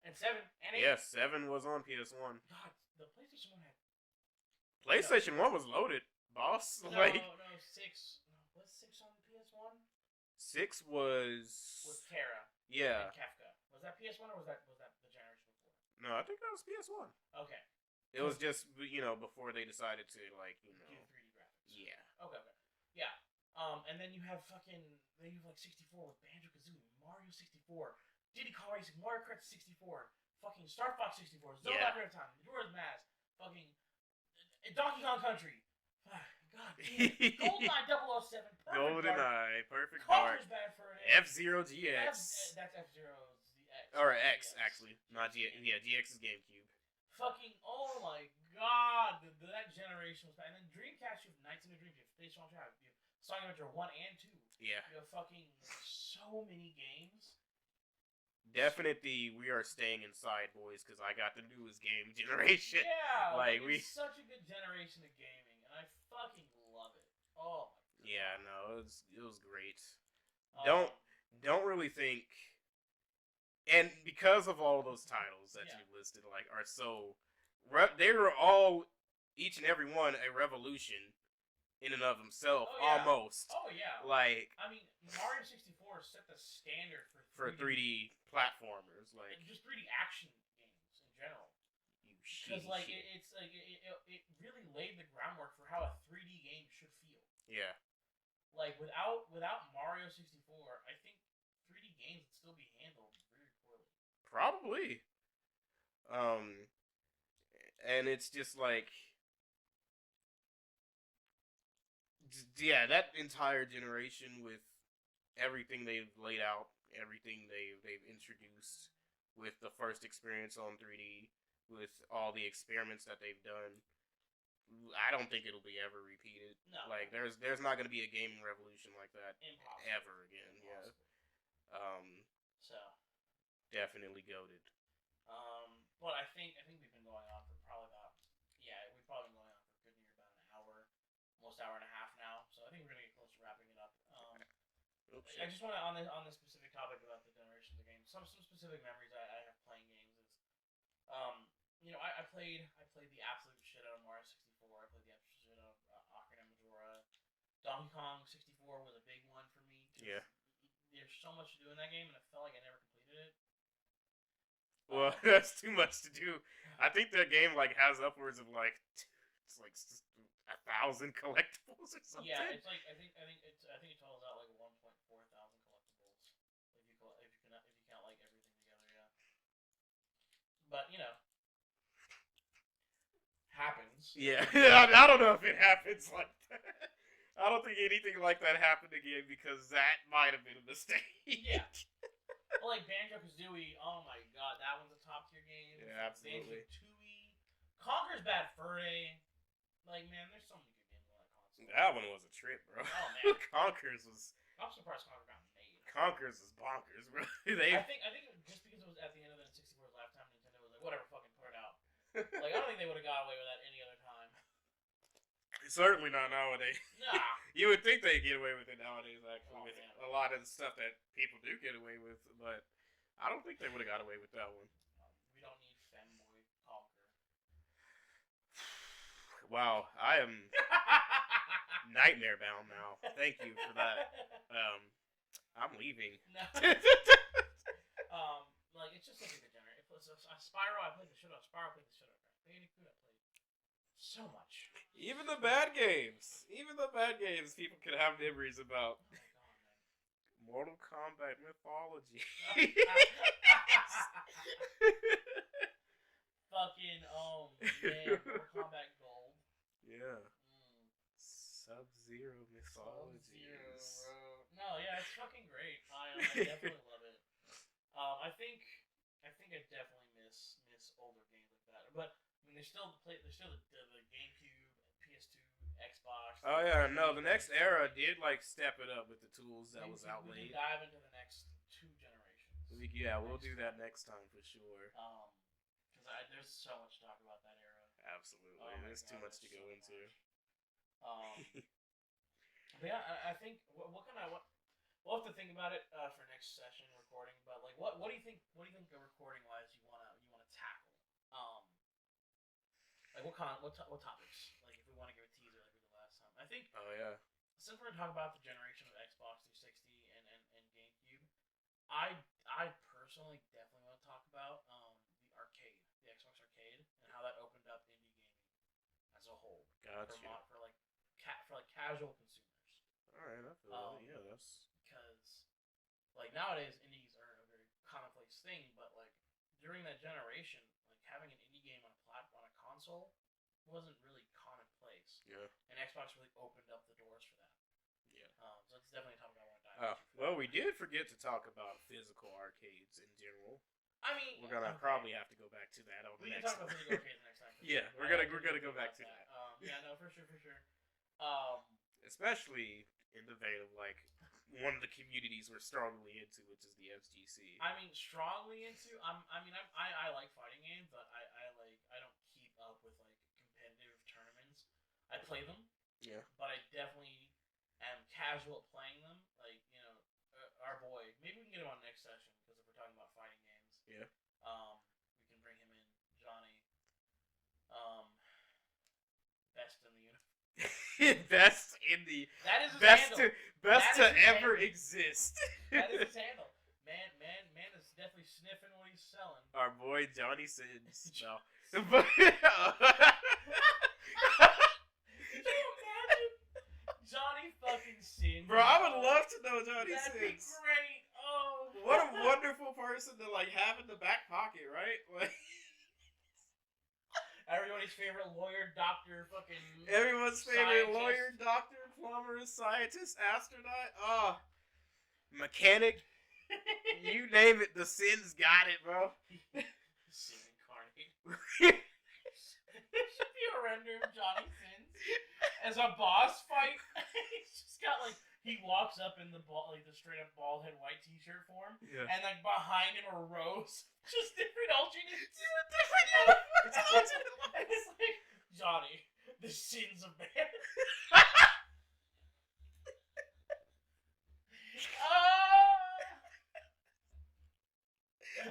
Speaker 2: and 7 and 8.
Speaker 1: Yeah, 7 was on PS1.
Speaker 2: God, the PlayStation 1 had.
Speaker 1: PlayStation 1 was loaded, boss.
Speaker 2: No, 6. Was 6 on PS1?
Speaker 1: 6 was
Speaker 2: with Terra.
Speaker 1: Yeah.
Speaker 2: And Kefka. Was that PS1 or was that the generation before?
Speaker 1: No, I think that was PS1.
Speaker 2: Okay.
Speaker 1: It was just before they decided to
Speaker 2: do 3D graphics.
Speaker 1: Yeah.
Speaker 2: Okay. Yeah. And then you have like 64 with Banjo-Kazooie, Mario 64, Diddy Kong Racing, Mario Kart 64, fucking Star Fox 64, Zelda Ocarina of Time, Majora's Mask, fucking Donkey Kong Country. God damn. GoldenEye 007.
Speaker 1: GoldenEye, perfect dark.
Speaker 2: Conker's Bad Fur Day.
Speaker 1: F-Zero GX.
Speaker 2: That's F-Zero's the X.
Speaker 1: Or X, actually. Not GX. Yeah, GX is GameCube.
Speaker 2: Fucking, oh my god. That generation was bad. And then Dreamcast, you have Nights into Dreams, you have Space Launch Out, you have Sonic Adventure 1 and 2.
Speaker 1: Yeah.
Speaker 2: You have fucking so many games.
Speaker 1: Definitely, we are staying inside, boys, because I got the newest game generation.
Speaker 2: Yeah, it's such a good generation of gaming, and I fucking love it. Oh my god.
Speaker 1: Yeah, no, it was great. Don't really think, and because of all those titles that you listed, are so, they were all, each and every one, a revolution in and of himself, almost.
Speaker 2: Oh yeah. I mean, Mario 64 set the standard for
Speaker 1: 3D platformers,
Speaker 2: just 3D action games in general. Because it really laid the groundwork for how a 3D game should feel.
Speaker 1: Yeah.
Speaker 2: Without Mario 64, I think 3D games would still be handled very poorly.
Speaker 1: Probably. And it's just that entire generation with everything they've laid out, everything they've introduced with the first experience on 3D, with all the experiments that they've done, I don't think it'll be ever repeated.
Speaker 2: No.
Speaker 1: There's not going to be a gaming revolution like that ever again.
Speaker 2: Impossible.
Speaker 1: Yeah.
Speaker 2: So.
Speaker 1: Definitely goated.
Speaker 2: But I think we've been going on for probably about we've probably been going on for good near about an hour, almost hour and a half now. So I think we're gonna get close to wrapping it up. I just want to on this specific topic about the generations of games. Some specific memories I have playing games is, I played the absolute shit out of Mario 64. I played the absolute shit out of Ocarina of Majora. Donkey Kong 64 was a big one for me.
Speaker 1: Yeah.
Speaker 2: There's so much to do in that game, and I felt like I never completed it.
Speaker 1: Well, that's too much to do. I think that game has upwards of it's 1,000 collectibles or something.
Speaker 2: Yeah, it's I think it totals out 1,400 collectibles if you count everything together. Yeah. But happens.
Speaker 1: Yeah, I don't know if it happens like that. I don't think anything like that happened again because that might have been a mistake.
Speaker 2: Yeah. Well, Banjo-Kazooie, oh my god, that one's a top tier game.
Speaker 1: Yeah, absolutely.
Speaker 2: Banjo-Tooie, Conker's Bad Fur Day. Man, there's so many good games on that console.
Speaker 1: That one was a trip, bro.
Speaker 2: Oh man,
Speaker 1: Conkers was.
Speaker 2: I'm surprised Conker got made.
Speaker 1: Conkers is bonkers, bro.
Speaker 2: I think just because it was at the end of the 64's lifetime, Nintendo was like, whatever, fucking put it out. I don't think they they would have got away with that any other time.
Speaker 1: Certainly not nowadays.
Speaker 2: Nah.
Speaker 1: You would think they get away with it nowadays, actually, with
Speaker 2: man.
Speaker 1: a lot of the stuff that people do get away with, but I don't think they would have got away with that one.
Speaker 2: We don't need femboy conquer.
Speaker 1: Wow, I am nightmare bound now. Thank you for that. I'm leaving.
Speaker 2: No. Like it's just like a degenerate. If it's a Spyro, I played the shit out of Spyro. I played the shit out of Bandicoot. I played so much.
Speaker 1: Even the bad games, people can have memories about.
Speaker 2: Oh my god, man.
Speaker 1: Mortal Kombat mythology.
Speaker 2: Fucking man, Mortal Kombat Gold.
Speaker 1: Yeah. Sub-Zero mythology.
Speaker 2: Sub-Zero, bro. No, yeah, it's fucking great. I definitely love it. I think I definitely miss older games like that. But I mean, there's still the GameCube, PS2, Xbox.
Speaker 1: Oh yeah, no, the next era did like step it up with the tools that was
Speaker 2: We
Speaker 1: outlaid.
Speaker 2: can dive into the next 2 generations.
Speaker 1: We'll do that next time for sure.
Speaker 2: Because there's so much to talk about that era.
Speaker 1: Absolutely, there's too much to go into.
Speaker 2: But yeah, I think we'll have to think about it for next session recording. But like, what do you think? What do you think recording wise you wanna tackle? Like what topics? Like if we want to give a teaser like we did last time, I think.
Speaker 1: Oh yeah.
Speaker 2: Since we're talking about the generation of Xbox 360 and GameCube, I personally definitely want to talk about the Xbox Arcade, and how that opened up indie gaming as a whole.
Speaker 1: Gotcha.
Speaker 2: For casual consumers.
Speaker 1: All right, I feel that. Yeah, that's
Speaker 2: because like nowadays indies are a very commonplace thing, but like during that generation, like having an indie game on a console wasn't really commonplace.
Speaker 1: Yeah.
Speaker 2: And Xbox really opened up the doors for that.
Speaker 1: Yeah.
Speaker 2: So it's definitely a topic I want to dive into.
Speaker 1: Well, we did forget to talk about physical arcades in general.
Speaker 2: I mean,
Speaker 1: we're gonna probably have to go back to that on the next.
Speaker 2: We can talk about physical arcades next time.
Speaker 1: Yeah,
Speaker 2: sure.
Speaker 1: we're gonna go back to that.
Speaker 2: Yeah, no, for sure.
Speaker 1: Especially in the vein of like one of the communities we're strongly into, which is the FGC.
Speaker 2: I mean, strongly into. I like fighting games, but I don't keep up with like competitive tournaments. I play them.
Speaker 1: Yeah.
Speaker 2: But I definitely am casual at playing them. Like our boy. Maybe we can get him on next session because if we're talking about fighting games.
Speaker 1: Yeah.
Speaker 2: We can bring him in, Johnny. Best in the universe.
Speaker 1: Best in the.
Speaker 2: That is his handle.
Speaker 1: Best to ever exist.
Speaker 2: That is his handle. Man is definitely sniffing what he's selling.
Speaker 1: Our boy Johnny Sins. No.
Speaker 2: Could you imagine Johnny fucking Sins?
Speaker 1: Bro, I would love to know Johnny Sins.
Speaker 2: That'd be great. Oh.
Speaker 1: What a wonderful person to like have in the back pocket, right? Like.
Speaker 2: Everybody's favorite lawyer, doctor, fucking.
Speaker 1: Everyone's favorite
Speaker 2: scientist.
Speaker 1: lawyer, doctor, plumber, scientist, astronaut, mechanic. You name it, the Sins got it, bro.
Speaker 2: Sin incarnate. There should be a render of Johnny Sins as a boss fight. He's just got like he walks up in the straight up bald head white t-shirt form,
Speaker 1: Yeah.
Speaker 2: and like behind him are rows, just different alternates. It's like Johnny, the sins of man.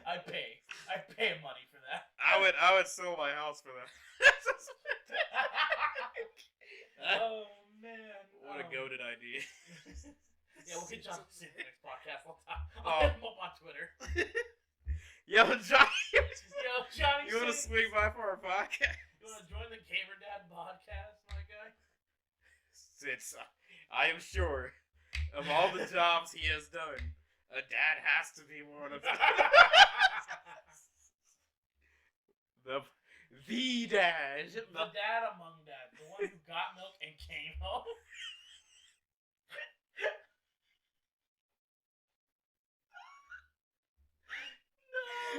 Speaker 2: I pay money for that.
Speaker 1: I would sell my house for that.
Speaker 2: Oh man!
Speaker 1: What a goated idea.
Speaker 2: Yeah, we'll get John Cena next podcast. I'll hit him up on Twitter.
Speaker 1: Yo, Johnny.
Speaker 2: Yo, Johnny.
Speaker 1: You want to swing by for our podcast?
Speaker 2: You want to join the Dad-bod Cast, my guy?
Speaker 1: Since I am sure of all the jobs he has done, a dad has to be one of them. The dad.
Speaker 2: The dad among dads. The one who got milk and came home.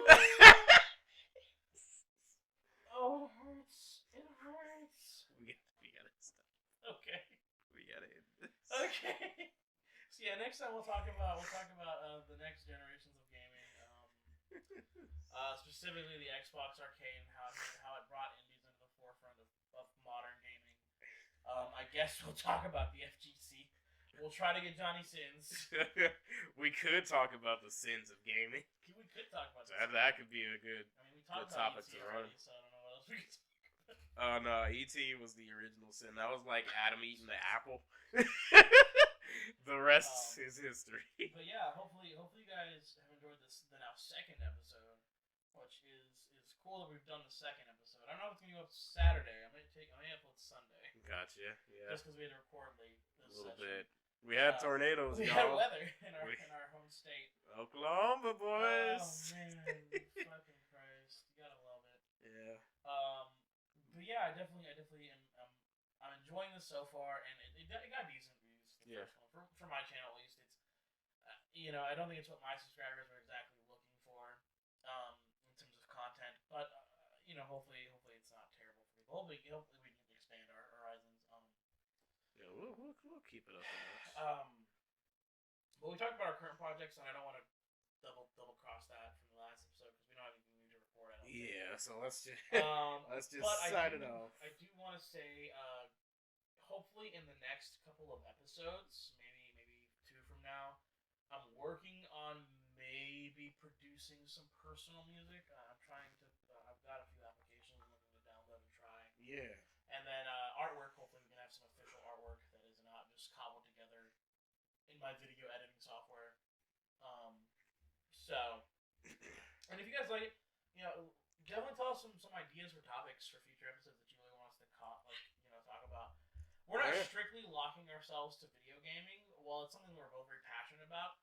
Speaker 2: No. Oh, it hurts. It hurts.
Speaker 1: We gotta stop.
Speaker 2: Okay.
Speaker 1: We gotta end this.
Speaker 2: Okay. So yeah, next time we'll talk about the next generations of gaming. Specifically the Xbox Arcade and how it brought indies into the guess we'll talk about the FGC. We'll try to get Johnny Sins.
Speaker 1: We could talk about the sins of gaming.
Speaker 2: We could talk about
Speaker 1: that could be a good.
Speaker 2: I mean, we talked
Speaker 1: Good
Speaker 2: about
Speaker 1: topic
Speaker 2: ET
Speaker 1: to
Speaker 2: already,
Speaker 1: run.
Speaker 2: so I don't know what else we could talk about.
Speaker 1: Oh no, ET was the original sin. That was like Adam eating the apple. The rest is history.
Speaker 2: But yeah, hopefully you guys have enjoyed the now second episode, which is cool that we've done the second episode. I don't know if it's gonna go up Saturday. I may upload Sunday.
Speaker 1: Gotcha. Yeah.
Speaker 2: Just because we had to record late
Speaker 1: A
Speaker 2: this
Speaker 1: little
Speaker 2: session.
Speaker 1: bit. We had tornadoes,
Speaker 2: We
Speaker 1: y'all.
Speaker 2: had weather in our home state.
Speaker 1: Oklahoma, boys.
Speaker 2: Oh man, fucking Christ! You gotta love it.
Speaker 1: Yeah.
Speaker 2: But yeah, I definitely am. I'm enjoying this so far, and it got decent views. The first one for my channel at least. It's I don't think it's what my subscribers are exactly looking for, in terms of content. But hopefully it's not terrible for people. Hopefully we can expand our horizons.
Speaker 1: Yeah, we'll keep it up a notch.
Speaker 2: But we talked about our current projects, and I don't want to double cross that from the last episode because we don't have anything new to report.
Speaker 1: Yeah, so let's just sign it off.
Speaker 2: I do want to say, hopefully in the next couple of episodes, maybe 2 from now, I'm working on maybe producing some personal music. I'm trying to. I've got a few applications I'm looking to download and try.
Speaker 1: Yeah.
Speaker 2: And then artwork. Hopefully we can have some official artwork that is not just cobbled together in my video editing software. And if you guys like it, definitely tell us some ideas for topics for future episodes that you really want us to talk about. We're not strictly locking ourselves to video gaming. While it's something we're both very passionate about,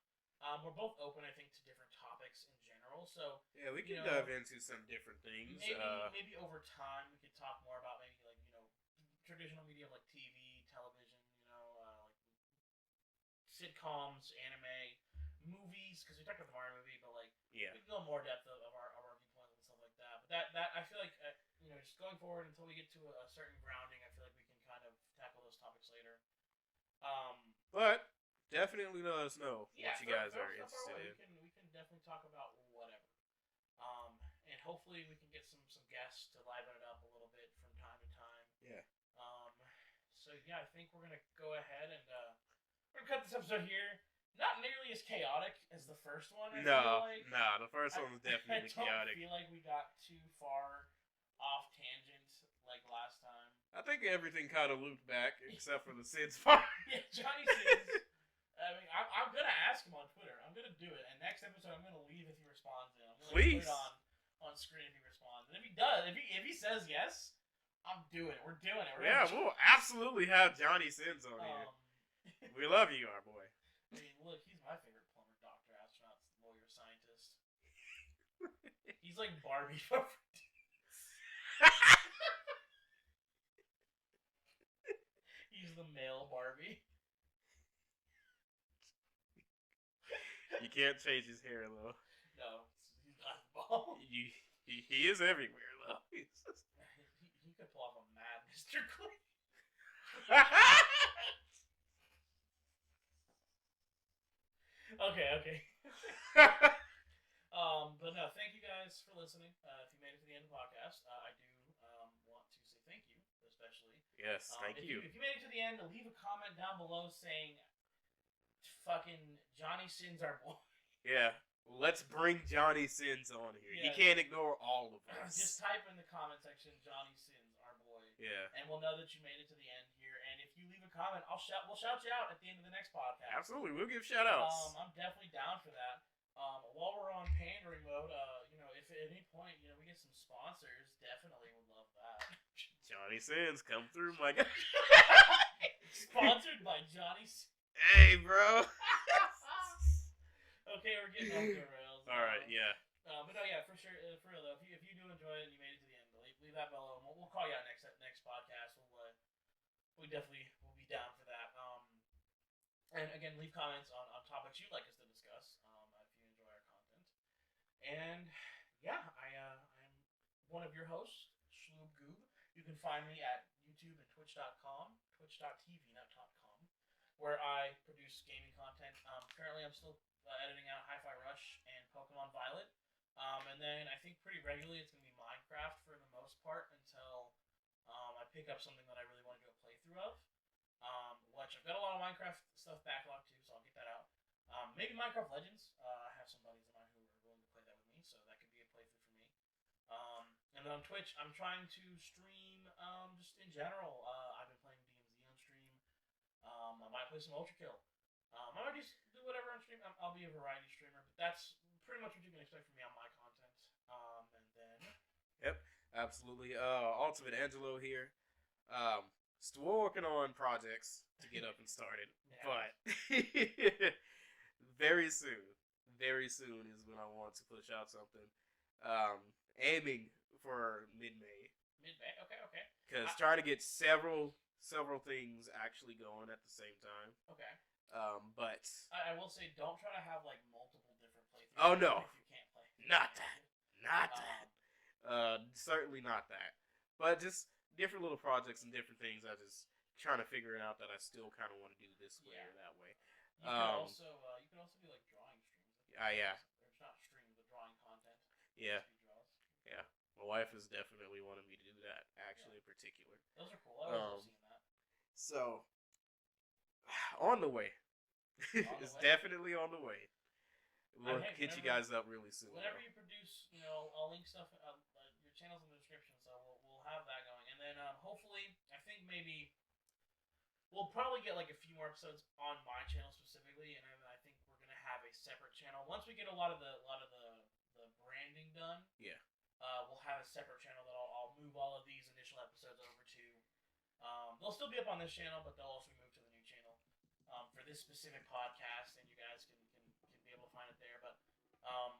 Speaker 2: we're both open, I think, to different topics in general. So
Speaker 1: yeah, we can dive into some different things.
Speaker 2: Maybe over time we could talk more about maybe traditional media like TV, television, like sitcoms, anime, movies. Because we talked about the Mario movie, but we can go in more depth of our viewpoints and stuff like that. But that I feel like just going forward until we get to a certain grounding, I feel like we can kind of tackle those topics later.
Speaker 1: But definitely let us know what you guys are interested in.
Speaker 2: We can definitely talk about whatever. And hopefully we can get some guests to liven it up a little bit from time to time.
Speaker 1: Yeah.
Speaker 2: So yeah, I think we're gonna go ahead and we're gonna cut this episode here. Not nearly as chaotic as the first one. I feel like.
Speaker 1: The first one was definitely chaotic.
Speaker 2: I feel like we got too far off tangent like last time.
Speaker 1: I think everything kind of looped back except for the Sid's part.
Speaker 2: Yeah, Johnny Sins. I mean, I'm gonna ask him on Twitter. I'm gonna do it. And next episode, I'm gonna leave if he responds. I'm gonna put it on screen if he responds. And if he does, if he says yes, I'm doing it. We're doing it.
Speaker 1: We'll absolutely have Johnny Sins on here. We love you, our boy.
Speaker 2: I mean, look, he's my favorite plumber, doctor, astronaut, lawyer, scientist. He's like Barbie for He's the male Barbie.
Speaker 1: You can't change his hair, though.
Speaker 2: No, he's not bald.
Speaker 1: He is everywhere, though.
Speaker 2: He could pull off a mad Mr. Clean. Okay. But no, thank you guys for listening. If you made it to the end of the podcast, I do want to say thank you, especially.
Speaker 1: Yes, thank you.
Speaker 2: If you made it to the end, leave a comment down below saying, "Fucking Johnny Sins our boy."
Speaker 1: Yeah, let's bring Johnny Sins on here.
Speaker 2: Yeah.
Speaker 1: He can't ignore all of us.
Speaker 2: Just type in the comment section, "Johnny Sins our boy."
Speaker 1: Yeah.
Speaker 2: And we'll know that you made it to the end here. And if you leave a comment, we'll shout you out at the end of the next podcast.
Speaker 1: Absolutely, we'll give shout outs.
Speaker 2: I'm definitely down for that. While we're on pandering mode, if at any point, we get some sponsors, definitely would love that.
Speaker 1: Johnny Sins, come through, my guy.
Speaker 2: Sponsored by Johnny Sins.
Speaker 1: Hey, bro.
Speaker 2: Okay, we're getting off the rails.
Speaker 1: Alright, yeah.
Speaker 2: But no, yeah, for sure, for real though, if you do enjoy it and you made it to the end, leave that below, and we'll call you out next podcast. We definitely will be down for that. And again, leave comments on topics you'd like us to discuss, if you enjoy our content. And yeah, I'm one of your hosts, ShloobGoob. You can find me at YouTube and Twitch.com, twitch.tv, not .com, where I produce gaming content. Currently, I'm still editing out Hi-Fi Rush and Pokemon Violet. And then I think pretty regularly it's going to be Minecraft for the most part until I pick up something that I really want to do a playthrough of. Which I've got a lot of Minecraft stuff backlogged too, so I'll get that out. Maybe Minecraft Legends. I have some buddies of mine who are willing to play that with me, so that could be a playthrough for me. And then on Twitch, I'm trying to stream just in general. I've been playing DMZ on stream. I might play some Ultra Kill. I might just do whatever on stream. I'll be a variety streamer, but that's pretty much what you can expect from me on my content. And then.
Speaker 1: Yep, absolutely. AltimateAngelo here. Still working on projects to get up and started,
Speaker 2: Yeah.
Speaker 1: but very soon is when I want to push out something. Aiming for mid-May.
Speaker 2: Mid-May, okay.
Speaker 1: Because trying to get several things actually going at the same time.
Speaker 2: Okay.
Speaker 1: But
Speaker 2: I will say, don't try to have like multiple different playthroughs.
Speaker 1: Oh, no.
Speaker 2: If you can't play.
Speaker 1: not that. Certainly not that. But just different little projects and different things. I just trying to figure it out that I still kind of want to do this way or that way.
Speaker 2: You can also do like drawing streams.
Speaker 1: Yeah.
Speaker 2: Or it's not streams, but drawing content.
Speaker 1: Yeah.
Speaker 2: Speed draws.
Speaker 1: Yeah. My wife has definitely wanted me to do that, actually, in particular.
Speaker 2: Those are cool. I love seeing that.
Speaker 1: So, on the way. It's definitely on the way. We'll hit you guys up really soon.
Speaker 2: Whenever you produce, I'll link stuff. Your channel's in the description, so we'll have that going. And then hopefully, I think maybe we'll probably get like a few more episodes on my channel specifically, and I think we're gonna have a separate channel once we get a lot of the branding done.
Speaker 1: Yeah.
Speaker 2: We'll have a separate channel that I'll move all of these initial episodes over to. They'll still be up on this channel, but they'll also be moved to the new channel for this specific podcast, and you guys can be able to find it there. But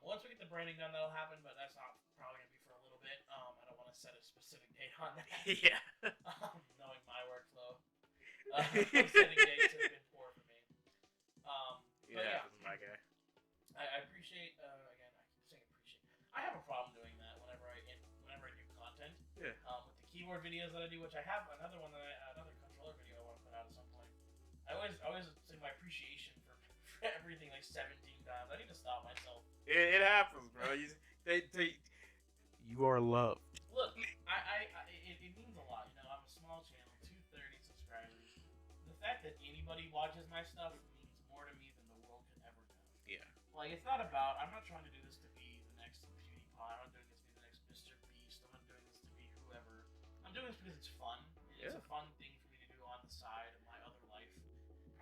Speaker 2: once we get the branding done, that'll happen. But that's not probably gonna be for a little bit. I don't want to set a specific date on that.
Speaker 1: Yeah.
Speaker 2: Knowing my workflow, setting dates has been poor for me.
Speaker 1: Yeah, my guy.
Speaker 2: I appreciate. Again, I keep saying appreciate. I have a problem doing that whenever I do content.
Speaker 1: Yeah.
Speaker 2: With the keyboard videos that I do, which I have another controller video I want to put out at some point. I always say my appreciation for everything like 17 times. I need to stop myself.
Speaker 1: It happens, bro. You are loved.
Speaker 2: Look, it means a lot. I'm a small channel, 230 subscribers. The fact that anybody watches my stuff means more to me than the world could ever know.
Speaker 1: Yeah.
Speaker 2: Like, it's not about. I'm not trying to do this to be the next PewDiePie. I'm not doing this to be the next Mr. Beast. I'm not doing this to be whoever. I'm doing this because it's fun. It's a fun thing for me to do on the side of my other life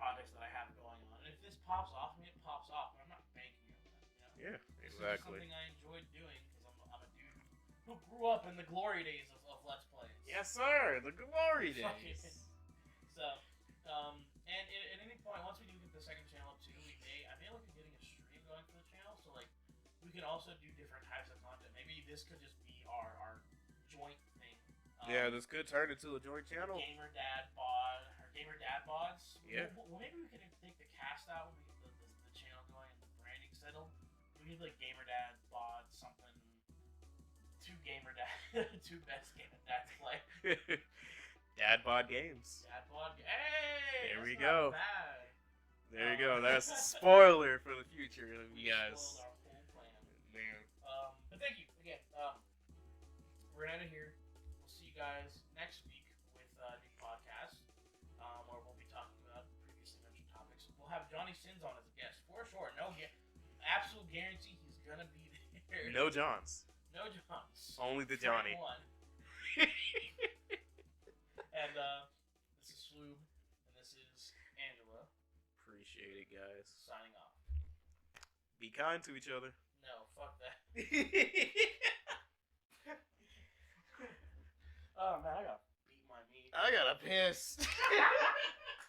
Speaker 2: projects that I have going on. And if this pops off, it pops off. But I'm not banking on that.
Speaker 1: Yeah,
Speaker 2: This
Speaker 1: exactly.
Speaker 2: is something I enjoyed doing because I'm a dude who grew up in the glory days of Let's Plays.
Speaker 1: Yes, sir. The glory days.
Speaker 2: So, and at any point, once we do get the second channel too, I may look at getting a stream going for the channel. So like, we can also do different types of content. Maybe this could just be our joint thing.
Speaker 1: Yeah, this could turn into a joint channel.
Speaker 2: Gamer Dad-bods.
Speaker 1: Yeah.
Speaker 2: Well, maybe we could take the cast out when we get the channel going and the branding settled. We could like Gamer Dad-bod something. Two best Gamer Dads play.
Speaker 1: Dad-bod games.
Speaker 2: Dad-bod. Hey!
Speaker 1: There we
Speaker 2: that's
Speaker 1: go.
Speaker 2: not bad.
Speaker 1: There you go. That's a spoiler for the future,
Speaker 2: We
Speaker 1: you guys.
Speaker 2: spoiled our whole plan.
Speaker 1: Man.
Speaker 2: But thank you again. We're out of here. We'll see you guys next week with a new podcast, where we'll be talking about previously mentioned topics. We'll have Johnny Sins on as a guest for sure. Absolute guarantee he's gonna be there.
Speaker 1: No Johns.
Speaker 2: No Johns.
Speaker 1: Only the Johnny.
Speaker 2: One. And this is Shloob, and this is Angelo.
Speaker 1: Appreciate it, guys.
Speaker 2: Signing off.
Speaker 1: Be kind to each other.
Speaker 2: No, fuck that. Oh man, I gotta beat my meat.
Speaker 1: I gotta piss.